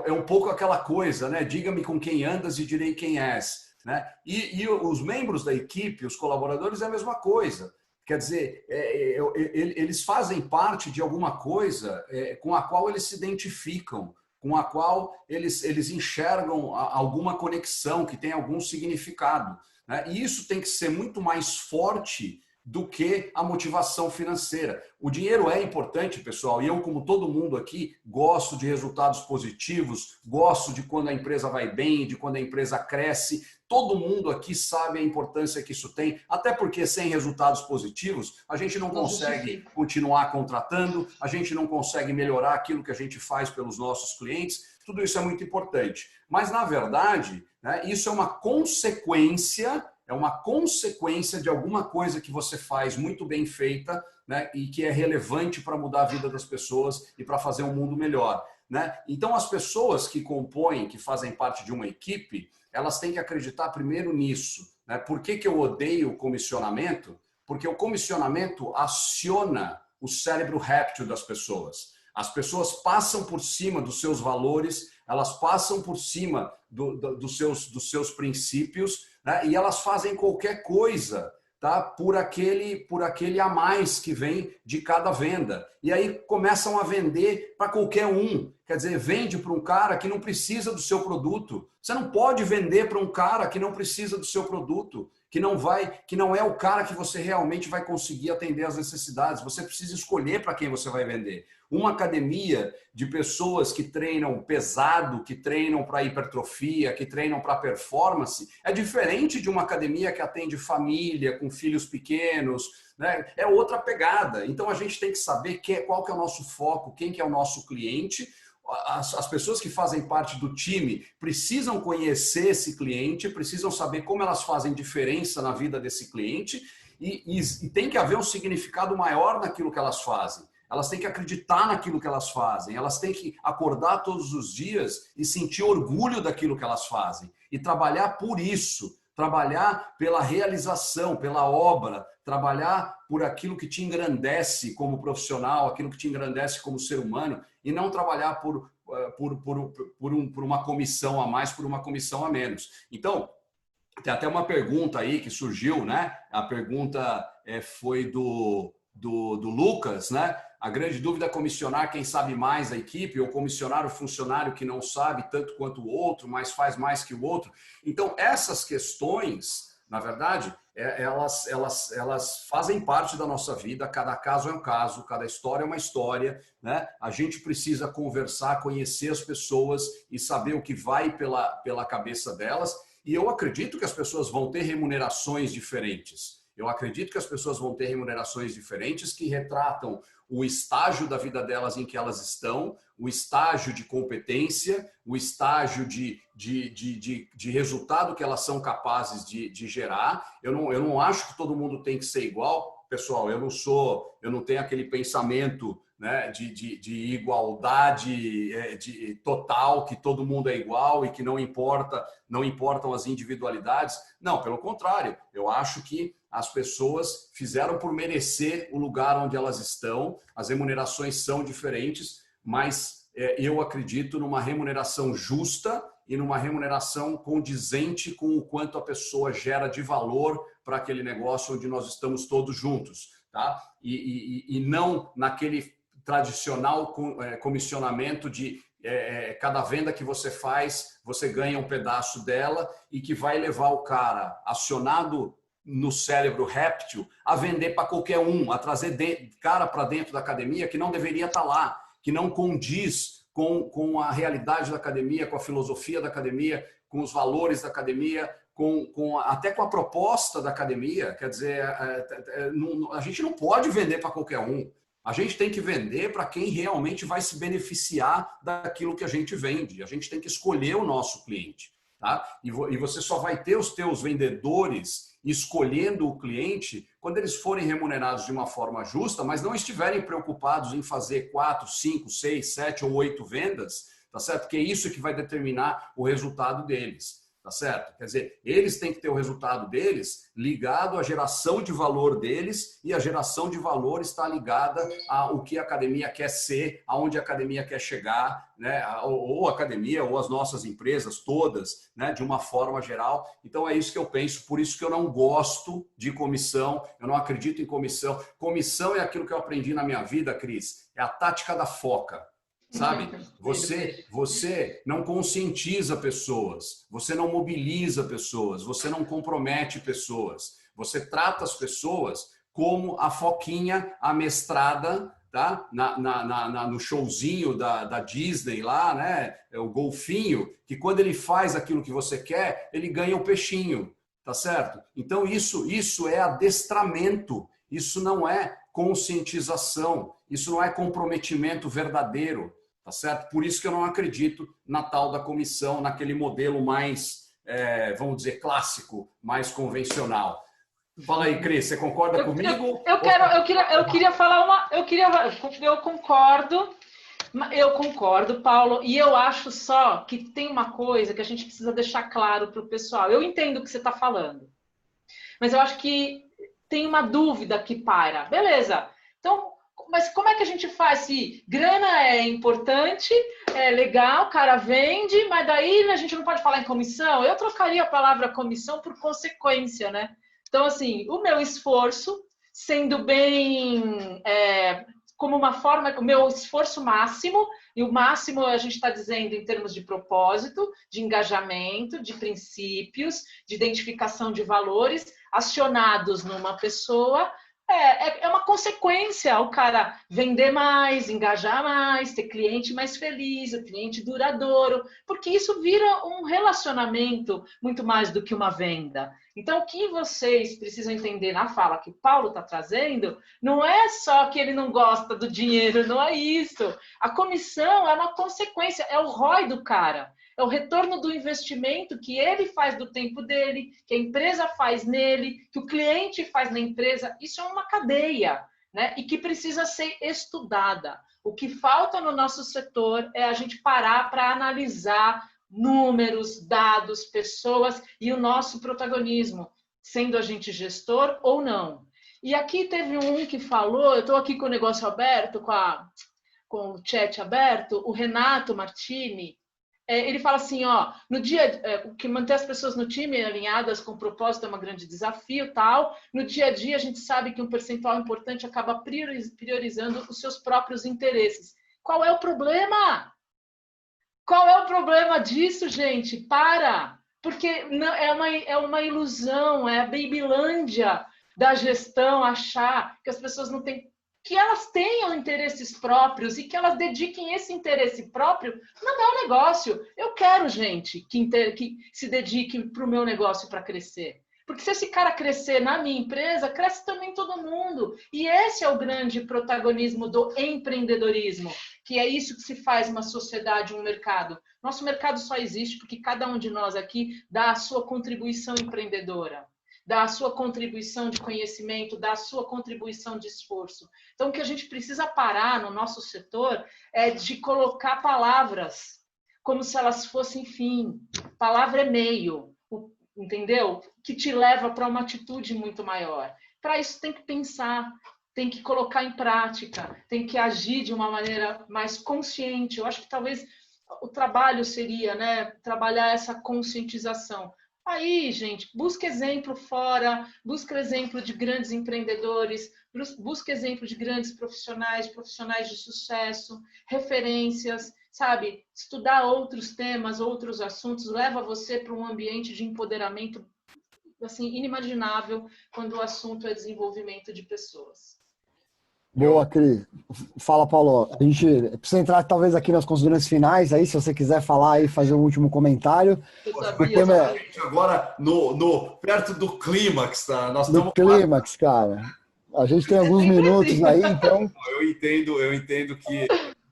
Speaker 3: um pouco aquela coisa, né? Diga-me com quem andas e direi quem és, né? E os membros da equipe, os colaboradores, é a mesma coisa. Quer dizer, eles fazem parte de alguma coisa com a qual eles se identificam, com a qual eles enxergam alguma conexão, que tem algum significado, né? E isso tem que ser muito mais forte do que a motivação financeira. O dinheiro é importante, pessoal, e eu, como todo mundo aqui, gosto de resultados positivos, gosto de quando a empresa vai bem, de quando a empresa cresce. Todo mundo aqui sabe a importância que isso tem, até porque sem resultados positivos, a gente não consegue continuar contratando, a gente não consegue melhorar aquilo que a gente faz pelos nossos clientes. Tudo isso é muito importante. Mas, na verdade, né, isso é uma consequência de alguma coisa que você faz muito bem feita, né, e que é relevante para mudar a vida das pessoas e para fazer um mundo melhor, né? Então, as pessoas que compõem, que fazem parte de uma equipe, elas têm que acreditar primeiro nisso, né? Por que eu odeio o comissionamento? Porque o comissionamento aciona o cérebro réptil das pessoas. As pessoas passam por cima dos seus valores, elas passam por cima dos seus princípios, né? E elas fazem qualquer coisa, tá? Por aquele a mais que vem de cada venda. E aí começam a vender para qualquer um. Quer dizer, vende para um cara que não precisa do seu produto. Você não pode vender para um cara que não precisa do seu produto, que não é o cara que você realmente vai conseguir atender as necessidades. Você precisa escolher para quem você vai vender. Uma academia de pessoas que treinam pesado, que treinam para hipertrofia, que treinam para performance, é diferente de uma academia que atende família, com filhos pequenos, né? É outra pegada. Então a gente tem que saber qual que é o nosso foco, quem que é o nosso cliente. As pessoas que fazem parte do time precisam conhecer esse cliente, precisam saber como elas fazem diferença na vida desse cliente e tem que haver um significado maior naquilo que elas fazem. Elas têm que acreditar naquilo que elas fazem, elas têm que acordar todos os dias e sentir orgulho daquilo que elas fazem e trabalhar por isso, trabalhar pela realização, pela obra, trabalhar por aquilo que te engrandece como profissional, aquilo que te engrandece como ser humano, e não trabalhar por uma comissão a mais, por uma comissão a menos. Então, tem até uma pergunta aí que surgiu, né? A pergunta foi do Lucas, né? A grande dúvida é comissionar quem sabe mais a equipe ou comissionar o funcionário que não sabe tanto quanto o outro, mas faz mais que o outro. Então, essas questões, na verdade, elas fazem parte da nossa vida. Cada caso é um caso, cada história é uma história, né? A gente precisa conversar, conhecer as pessoas e saber o que vai pela cabeça delas. E eu acredito que as pessoas vão ter remunerações diferentes. Eu acredito que as pessoas vão ter remunerações diferentes que retratam o estágio da vida delas em que elas estão, o estágio de competência, o estágio de resultado que elas são capazes de gerar. Eu não acho que todo mundo tem que ser igual. Pessoal, eu não tenho aquele pensamento, né, de igualdade total, que todo mundo é igual e que não importam as individualidades. Não, pelo contrário, eu acho que as pessoas fizeram por merecer o lugar onde elas estão, as remunerações são diferentes, mas eu acredito numa remuneração justa e numa remuneração condizente com o quanto a pessoa gera de valor para aquele negócio onde nós estamos todos juntos, tá? E não naquele tradicional comissionamento de cada venda que você faz, você ganha um pedaço dela e que vai levar o cara acionado no cérebro réptil a vender para qualquer um, a trazer cara para dentro da academia que não deveria estar lá, que não condiz com a realidade da academia, com a filosofia da academia, com os valores da academia, até com a proposta da academia. Quer dizer, a gente não pode vender para qualquer um. A gente tem que vender para quem realmente vai se beneficiar daquilo que a gente vende. A gente tem que escolher o nosso cliente, tá? E você só vai ter os teus vendedores escolhendo o cliente quando eles forem remunerados de uma forma justa, mas não estiverem preocupados em fazer 4, 5, 6, 7 ou 8 vendas, tá certo? Porque é isso que vai determinar o resultado deles. Tá certo? Quer dizer, eles têm que ter o resultado deles ligado à geração de valor deles, e a geração de valor está ligada ao que a academia quer ser, aonde a academia quer chegar, né? Ou a academia, ou as nossas empresas todas, né? De uma forma geral. Então é isso que eu penso, por isso que eu não gosto de comissão, eu não acredito em comissão. Comissão é aquilo que eu aprendi na minha vida, Cris, é a tática da foca. Sabe? Você não conscientiza pessoas, você não mobiliza pessoas, você não compromete pessoas. Você trata as pessoas como a foquinha amestrada, tá? No showzinho da Disney lá, né? O golfinho, que quando ele faz aquilo que você quer, ele ganha o peixinho, tá certo? Então isso é adestramento, isso não é conscientização, isso não é comprometimento verdadeiro. Tá certo? Por isso que eu não acredito na tal da comissão, naquele modelo mais, vamos dizer, clássico, mais convencional. Fala aí, Cris, você concorda comigo?
Speaker 2: Eu queria falar eu concordo, Paulo, e eu acho só que tem uma coisa que a gente precisa deixar claro para o pessoal. Eu entendo o que você está falando, mas eu acho que tem uma dúvida que paira. Beleza, então, mas como é que a gente faz se grana é importante, é legal, o cara vende, mas daí a gente não pode falar em comissão? Eu trocaria a palavra comissão por consequência, né? Então, assim, o meu esforço, sendo bem como uma forma, o meu esforço máximo, e o máximo a gente está dizendo em termos de propósito, de engajamento, de princípios, de identificação de valores acionados numa pessoa, é uma consequência o cara vender mais, engajar mais, ter cliente mais feliz, o cliente duradouro, porque isso vira um relacionamento muito mais do que uma venda. Então, o que vocês precisam entender na fala que o Paulo está trazendo, não é só que ele não gosta do dinheiro, não é isso. A comissão é uma consequência, é o ROI do cara. É o retorno do investimento que ele faz do tempo dele, que a empresa faz nele, que o cliente faz na empresa. Isso é uma cadeia, né? E que precisa ser estudada. O que falta no nosso setor é a gente parar para analisar números, dados, pessoas e o nosso protagonismo, sendo a gente gestor ou não. E aqui teve um que falou, eu estou aqui com o negócio aberto, com o chat aberto, o Renato Martini, ele fala assim, ó, no dia que manter as pessoas no time alinhadas com o propósito é um grande desafio, tal. No dia a dia a gente sabe que um percentual importante acaba priorizando os seus próprios interesses. Qual é o problema? Qual é o problema disso, gente? Para! Porque é uma ilusão, é a Babylândia da gestão achar que as pessoas não têm, que elas tenham interesses próprios e que elas dediquem esse interesse próprio no meu negócio. Eu quero gente que se dedique para o meu negócio para crescer. Porque se esse cara crescer na minha empresa, cresce também todo mundo. E esse é o grande protagonismo do empreendedorismo, que é isso que se faz uma sociedade, um mercado. Nosso mercado só existe porque cada um de nós aqui dá a sua contribuição empreendedora, dá a sua contribuição de conhecimento, dá a sua contribuição de esforço. Então, o que a gente precisa parar no nosso setor é de colocar palavras como se elas fossem fim. Palavra é meio, entendeu? Que te leva para uma atitude muito maior. Para isso, tem que pensar, tem que colocar em prática, tem que agir de uma maneira mais consciente. Eu acho que talvez o trabalho seria, né, trabalhar essa conscientização. Aí, gente, busca exemplo fora, busca exemplo de grandes empreendedores, busca exemplo de grandes profissionais de sucesso, referências, sabe? Estudar outros temas, outros assuntos, leva você para um ambiente de empoderamento assim, inimaginável quando o assunto é desenvolvimento de pessoas.
Speaker 1: Boa, Cris. Fala, Paulo. A gente precisa entrar talvez aqui nas considerações finais, aí se você quiser falar aí, fazer um último comentário.
Speaker 3: Agora perto do clímax, tá? Nós
Speaker 1: estamos clímax, cara. A gente tem alguns minutos assim. Aí, então.
Speaker 3: Eu entendo que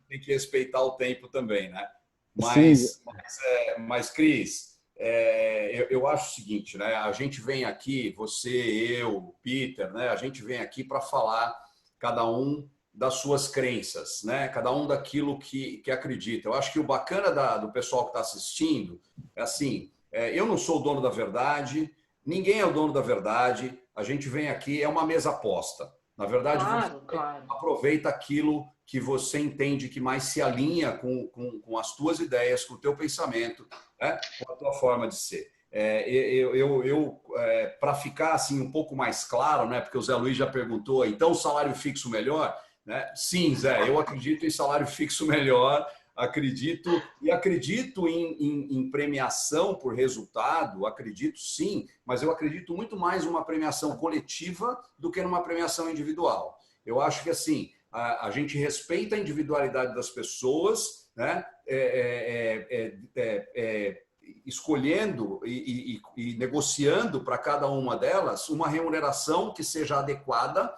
Speaker 3: tem que respeitar o tempo também, né? Mas Cris, eu acho o seguinte, né? A gente vem aqui, você, eu, Peter, né? A gente vem aqui para falar cada um das suas crenças, né? Cada um daquilo que acredita. Eu acho que o bacana do pessoal que está assistindo é assim, eu não sou o dono da verdade, ninguém é o dono da verdade, a gente vem aqui, é uma mesa aposta. Na verdade, claro. Aproveita aquilo que você entende que mais se alinha com as tuas ideias, com o teu pensamento, né? Com a tua forma de ser. Para ficar assim um pouco mais claro, né? Porque o Zé Luiz já perguntou, então salário fixo melhor? Né? Sim, Zé, eu acredito em salário fixo melhor, acredito em premiação por resultado, acredito sim, mas eu acredito muito mais numa premiação coletiva do que numa premiação individual. Eu acho que assim, a gente respeita a individualidade das pessoas, né? Escolhendo e negociando para cada uma delas uma remuneração que seja adequada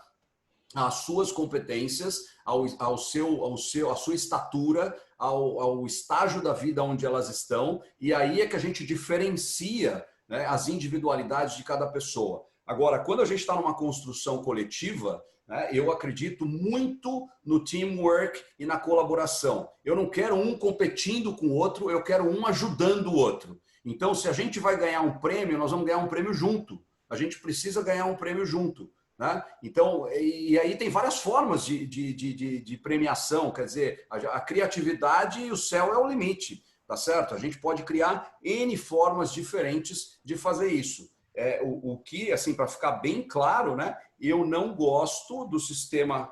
Speaker 3: às suas competências, à sua estatura, ao estágio da vida onde elas estão, e aí é que a gente diferencia, né, as individualidades de cada pessoa. Agora, quando a gente está numa construção coletiva, né, eu acredito muito no teamwork e na colaboração. Eu não quero um competindo com o outro, eu quero um ajudando o outro. Então, se a gente vai ganhar um prêmio, nós vamos ganhar um prêmio junto. A gente precisa ganhar um prêmio junto. Né? Então, e aí tem várias formas de premiação, quer dizer, a criatividade e o céu é o limite, tá certo? A gente pode criar N formas diferentes de fazer isso. O que, assim, para ficar bem claro, né? Eu não gosto do sistema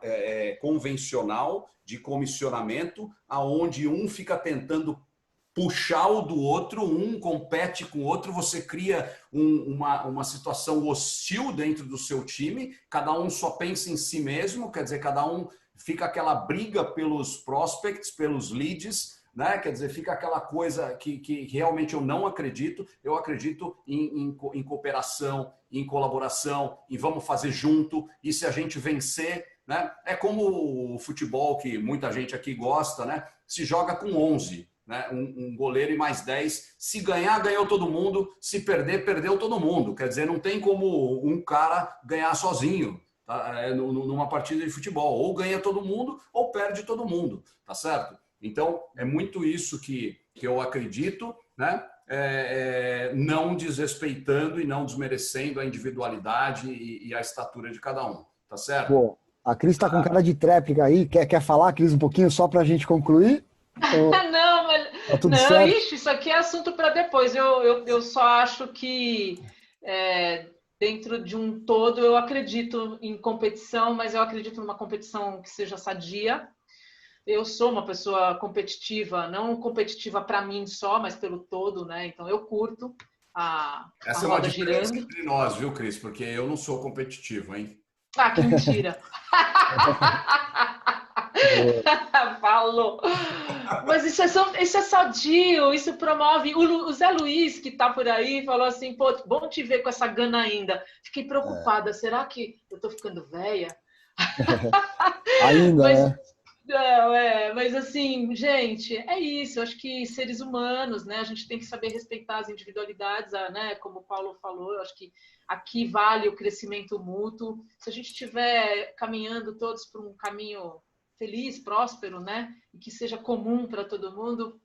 Speaker 3: convencional de comissionamento, aonde um fica tentando puxar o do outro, um compete com o outro, você cria uma situação hostil dentro do seu time, cada um só pensa em si mesmo, quer dizer, cada um fica aquela briga pelos prospects, pelos leads, né? Quer dizer, fica aquela coisa que realmente eu não acredito. Eu acredito em cooperação, em colaboração, em vamos fazer junto, e se a gente vencer, né? É como o futebol que muita gente aqui gosta, né? Se joga com 11. Né? Um goleiro e mais 10. Se ganhar, ganhou todo mundo. Se perder, perdeu todo mundo. Quer dizer, não tem como um cara ganhar sozinho, tá? Numa partida de futebol. Ou ganha todo mundo, ou perde todo mundo. Tá certo? Então, é muito isso que eu acredito. né? Não desrespeitando e não desmerecendo a individualidade e a estatura de cada um, tá certo?
Speaker 1: Pô, a Cris está com cara de tréplica aí. Quer falar, Cris, um pouquinho só para a gente concluir?
Speaker 2: Não,
Speaker 1: Tá tudo
Speaker 2: não,
Speaker 1: certo?
Speaker 2: ixi, isso aqui é assunto para depois. Eu só acho que dentro de um todo eu acredito em competição, mas eu acredito numa competição que seja sadia. Eu sou uma pessoa competitiva, não competitiva para mim só, mas pelo todo, né? Então eu curto a
Speaker 3: Essa é uma
Speaker 2: roda
Speaker 3: diferença
Speaker 2: girando.
Speaker 3: entre nós, viu, Cris? Porque eu não sou competitivo, hein?
Speaker 2: Ah, que mentira! Falou! Mas isso é sadio, isso promove. O Zé Luiz, que tá por aí, falou assim: pô, bom te ver com essa gana ainda. Fiquei preocupada, será que eu tô ficando velha?
Speaker 1: Ainda,
Speaker 2: Mas,
Speaker 1: né?
Speaker 2: mas assim, gente, é isso. Eu acho que seres humanos, né? A gente tem que saber respeitar as individualidades, né? Como o Paulo falou, eu acho que aqui vale o crescimento mútuo. Se a gente estiver caminhando todos por um caminho feliz, próspero, né? E que seja comum para todo mundo,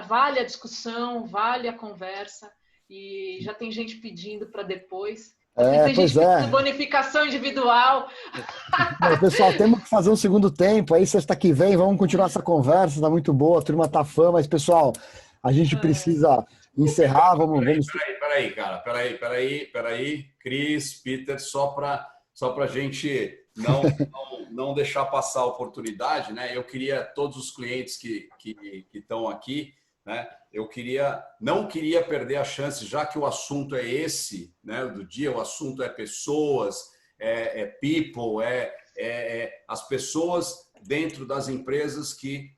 Speaker 2: vale a discussão, vale a conversa. E já tem gente pedindo para depois. Tem gente
Speaker 1: Pois
Speaker 2: pedindo
Speaker 1: é.
Speaker 2: bonificação individual.
Speaker 1: Mas, pessoal, temos que fazer um segundo tempo. Aí, sexta que vem, vamos continuar essa conversa. Tá muito boa, a turma tá fã. Mas, pessoal, a gente precisa encerrar. Vamos...
Speaker 3: Peraí, cara. Peraí. Cris, Peter, só para gente não deixar passar a oportunidade, né? Eu queria, todos os clientes que estão aqui, né? Não queria perder a chance, já que o assunto é esse, né? Do dia, o assunto é pessoas, people, as pessoas dentro das empresas que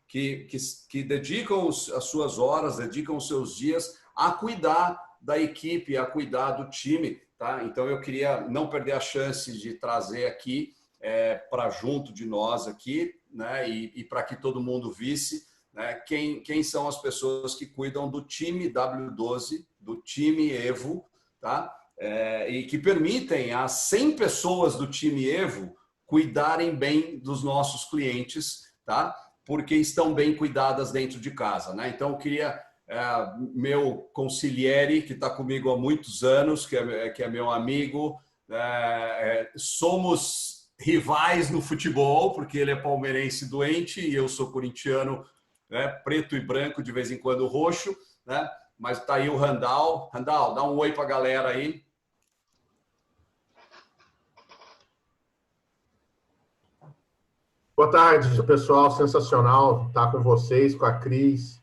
Speaker 3: dedicam as suas horas, dedicam os seus dias a cuidar da equipe, a cuidar do time, tá? Então eu queria não perder a chance de trazer aqui para junto de nós aqui, né? E para que todo mundo visse, né? Quem são as pessoas que cuidam do time W12, do time Evo, tá? E que permitem às 100 pessoas do time Evo cuidarem bem dos nossos clientes, tá? Porque estão bem cuidadas dentro de casa, né? Então eu queria meu consigliere, que está comigo há muitos anos, que é meu amigo, somos rivais no futebol, porque ele é palmeirense doente e eu sou corintiano, né, preto e branco, de vez em quando roxo, né? Mas está aí o Randall. Randall, dá um oi para a galera aí.
Speaker 5: Boa tarde, pessoal. Sensacional estar com vocês, com a Cris.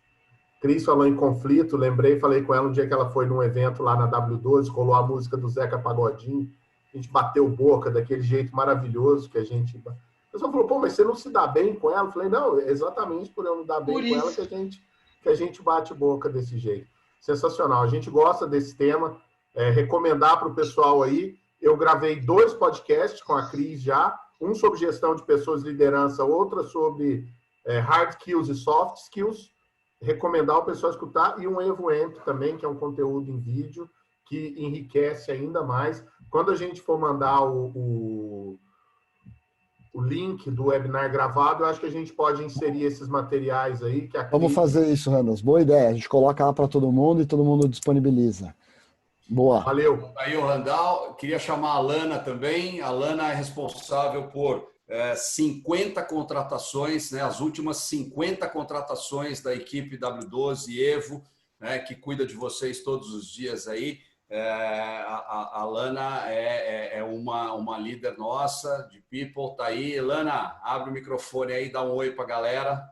Speaker 5: Cris falou em conflito, falei com ela um dia que ela foi num evento lá na W12, rolou a música do Zeca Pagodinho, a gente bateu boca daquele jeito maravilhoso que a gente... O pessoal falou, pô, mas você não se dá bem com ela? Eu falei, não, é exatamente por eu não dar bem com ela que a gente bate boca desse jeito. Sensacional, a gente gosta desse tema, recomendar para o pessoal aí, eu gravei 2 podcasts com a Cris já, um sobre gestão de pessoas e liderança, outra sobre hard skills e soft skills, recomendar o pessoal escutar, e um Evoento também, que é um conteúdo em vídeo que enriquece ainda mais. Quando a gente for mandar o link do webinar gravado, eu acho que a gente pode inserir esses materiais aí. Que a Cris...
Speaker 1: Vamos fazer isso, Randall. Boa ideia. A gente coloca lá para todo mundo e todo mundo disponibiliza. Boa.
Speaker 5: Valeu.
Speaker 3: Aí o Randall, queria chamar a Lana também. A Lana é responsável por 50 contratações, né, as últimas 50 contratações da equipe W12 Evo, né, que cuida de vocês todos os dias aí. A Lana é uma líder nossa de people, tá aí. Lana, abre o microfone aí, dá um oi para a galera.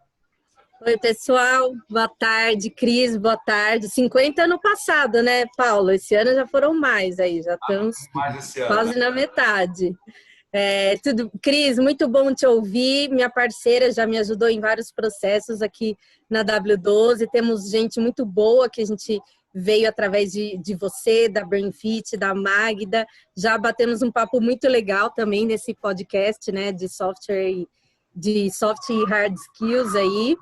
Speaker 6: Oi, pessoal. Boa tarde, Cris. Boa tarde. 50 ano passado, né, Paulo? Esse ano já foram mais aí, já estamos quase na metade. Cris, muito bom te ouvir. Minha parceira já me ajudou em vários processos aqui na W12. Temos gente muito boa que a gente veio através de você, da Brainfit, da Magda. Já batemos um papo muito legal também nesse podcast, né, de software, de soft e hard skills aí.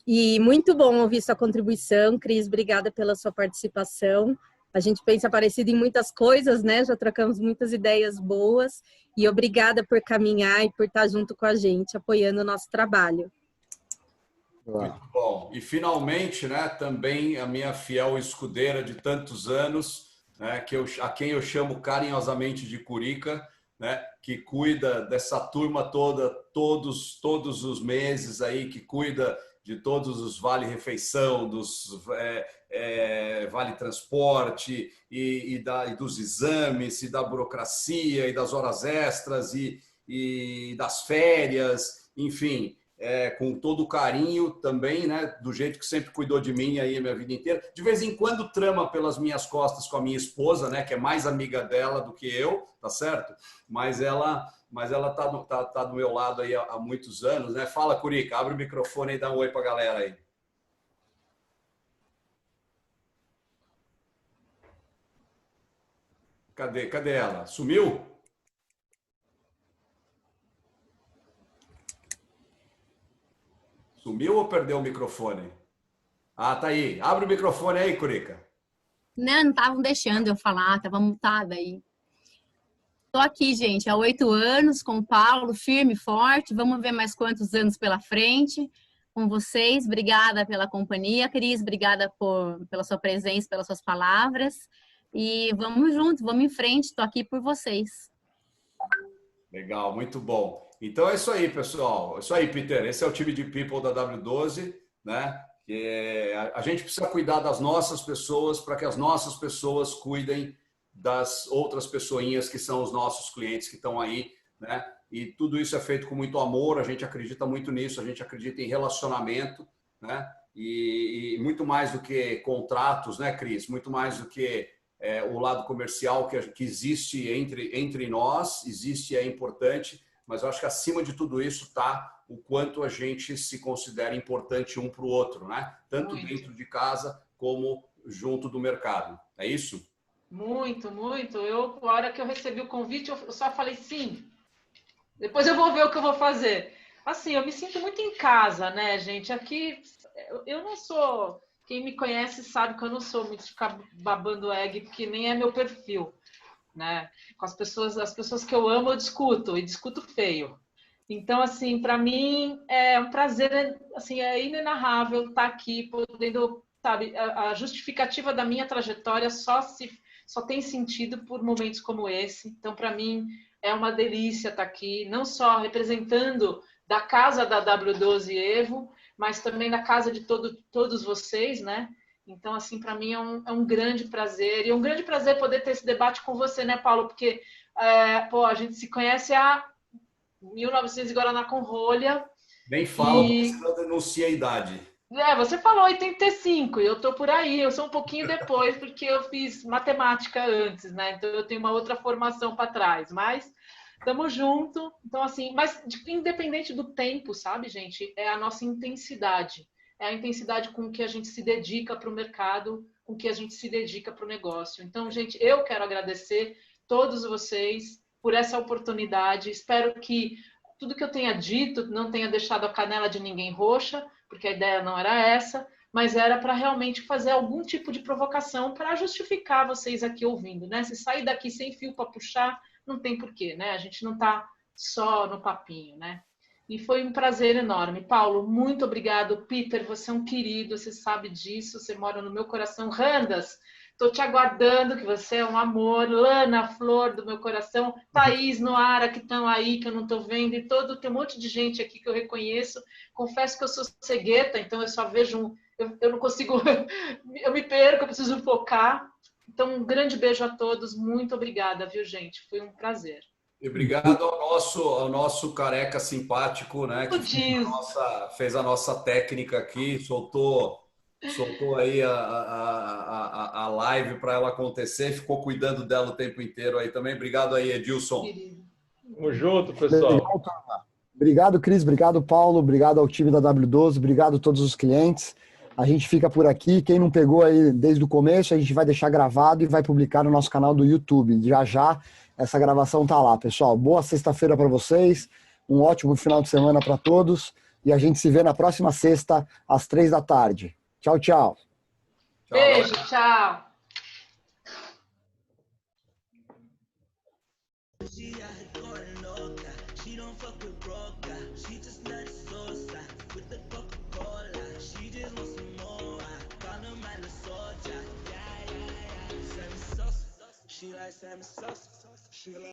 Speaker 6: E muito bom ouvir sua contribuição, Cris. Obrigada pela sua participação. A gente pensa parecido em muitas coisas, né? Já trocamos muitas ideias boas. E obrigada por caminhar e por estar junto com a gente, apoiando o nosso trabalho.
Speaker 3: Muito bom. E finalmente, né, também a minha fiel escudeira de tantos anos, né, a quem eu chamo carinhosamente de Curica, né, que cuida dessa turma toda, todos os meses aí, que cuida de todos os vale-refeição, dos vale-transporte e dos exames, e da burocracia, e das horas extras, e das férias, enfim, com todo o carinho também, né, do jeito que sempre cuidou de mim aí a minha vida inteira. De vez em quando trama pelas minhas costas com a minha esposa, né, que é mais amiga dela do que eu, tá certo? Mas ela tá do meu lado aí há muitos anos, né? Fala, Curica, abre o microfone e dá um oi pra galera aí. Cadê ela? Sumiu? Sumiu ou perdeu o microfone? Ah, tá aí. Abre o microfone aí, Curica.
Speaker 7: Não estavam deixando eu falar, estava mutada aí. Estou aqui, gente, há 8 anos com o Paulo, firme e forte. Vamos ver mais quantos anos pela frente com vocês. Obrigada pela companhia, Cris. Obrigada pela sua presença, pelas suas palavras. E vamos juntos, vamos em frente. Estou aqui por vocês.
Speaker 3: Legal, muito bom. Então é isso aí, pessoal. É isso aí, Peter. Esse é o time de People da W12, né? A gente precisa cuidar das nossas pessoas para que as nossas pessoas cuidem das outras pessoinhas que são os nossos clientes que estão aí, né? E tudo isso é feito com muito amor, a gente acredita muito nisso, a gente acredita em relacionamento, né? E muito mais do que contratos, né, Cris? Muito mais do que o lado comercial que existe entre nós, existe e é importante, mas eu acho que acima de tudo isso está o quanto a gente se considera importante um para o outro, né? Tanto dentro de casa como junto do mercado. É isso?
Speaker 2: Muito, muito. A hora que eu recebi o convite, eu só falei sim. Depois eu vou ver o que eu vou fazer. Assim, eu me sinto muito em casa, né, gente? Aqui, eu não sou... Quem me conhece sabe que eu não sou muito de ficar babando egg, porque nem é meu perfil, né? Com as pessoas que eu amo, eu discuto, e discuto feio. Então, assim, para mim é um prazer, assim, é inenarrável estar aqui, podendo, sabe, a justificativa da minha trajetória só tem sentido por momentos como esse. Então, para mim, é uma delícia estar aqui, não só representando da casa da W12 Evo, mas também da casa de todos vocês, né? Então, assim, para mim é um grande prazer. E é um grande prazer poder ter esse debate com você, né, Paulo? Porque, a gente se conhece há 1900 e Guaraná com rolha.
Speaker 3: Nem fala, porque senão denuncia a idade.
Speaker 2: Você falou 85, e eu tô por aí, eu sou um pouquinho depois, porque eu fiz matemática antes, né? Então eu tenho uma outra formação para trás, mas estamos junto. Então, assim, mas independente do tempo, sabe, gente? É a nossa intensidade. É a intensidade com que a gente se dedica para o mercado, com que a gente se dedica para o negócio. Então, gente, eu quero agradecer todos vocês por essa oportunidade. Espero que tudo que eu tenha dito não tenha deixado a canela de ninguém roxa, porque a ideia não era essa, mas era para realmente fazer algum tipo de provocação para justificar vocês aqui ouvindo, né? Se sair daqui sem fio para puxar, não tem porquê, né? A gente não está só no papinho, né? E foi um prazer enorme. Paulo, muito obrigado. Peter, você é um querido, você sabe disso, você mora no meu coração. Randas, estou te aguardando, que você é um amor. Lana, flor do meu coração. Thaís, Noara, que estão aí, que eu não estou vendo. E tem um monte de gente aqui que eu reconheço. Confesso que eu sou cegueta, então eu só vejo... Eu não consigo... Eu me perco, eu preciso focar. Então, um grande beijo a todos. Muito obrigada, viu, gente? Foi um prazer.
Speaker 3: E obrigado ao nosso careca simpático, né? Que fez a nossa técnica aqui, soltou aí a live para ela acontecer, ficou cuidando dela o tempo inteiro aí também. Obrigado aí, Edilson.
Speaker 8: Tamo junto, pessoal.
Speaker 1: Obrigado, Cris. Obrigado, Paulo. Obrigado ao time da W12. Obrigado a todos os clientes. A gente fica por aqui. Quem não pegou aí desde o começo, a gente vai deixar gravado e vai publicar no nosso canal do YouTube. Já essa gravação tá lá, pessoal. Boa sexta-feira para vocês. Um ótimo final de semana para todos. E a gente se vê na próxima sexta, às 15h. Tchau, tchau.
Speaker 2: Beijo, tchau.
Speaker 9: She don't fuck with broke guy. She just let it sosa with the Coca-Cola. She like Sammy Sosa. She like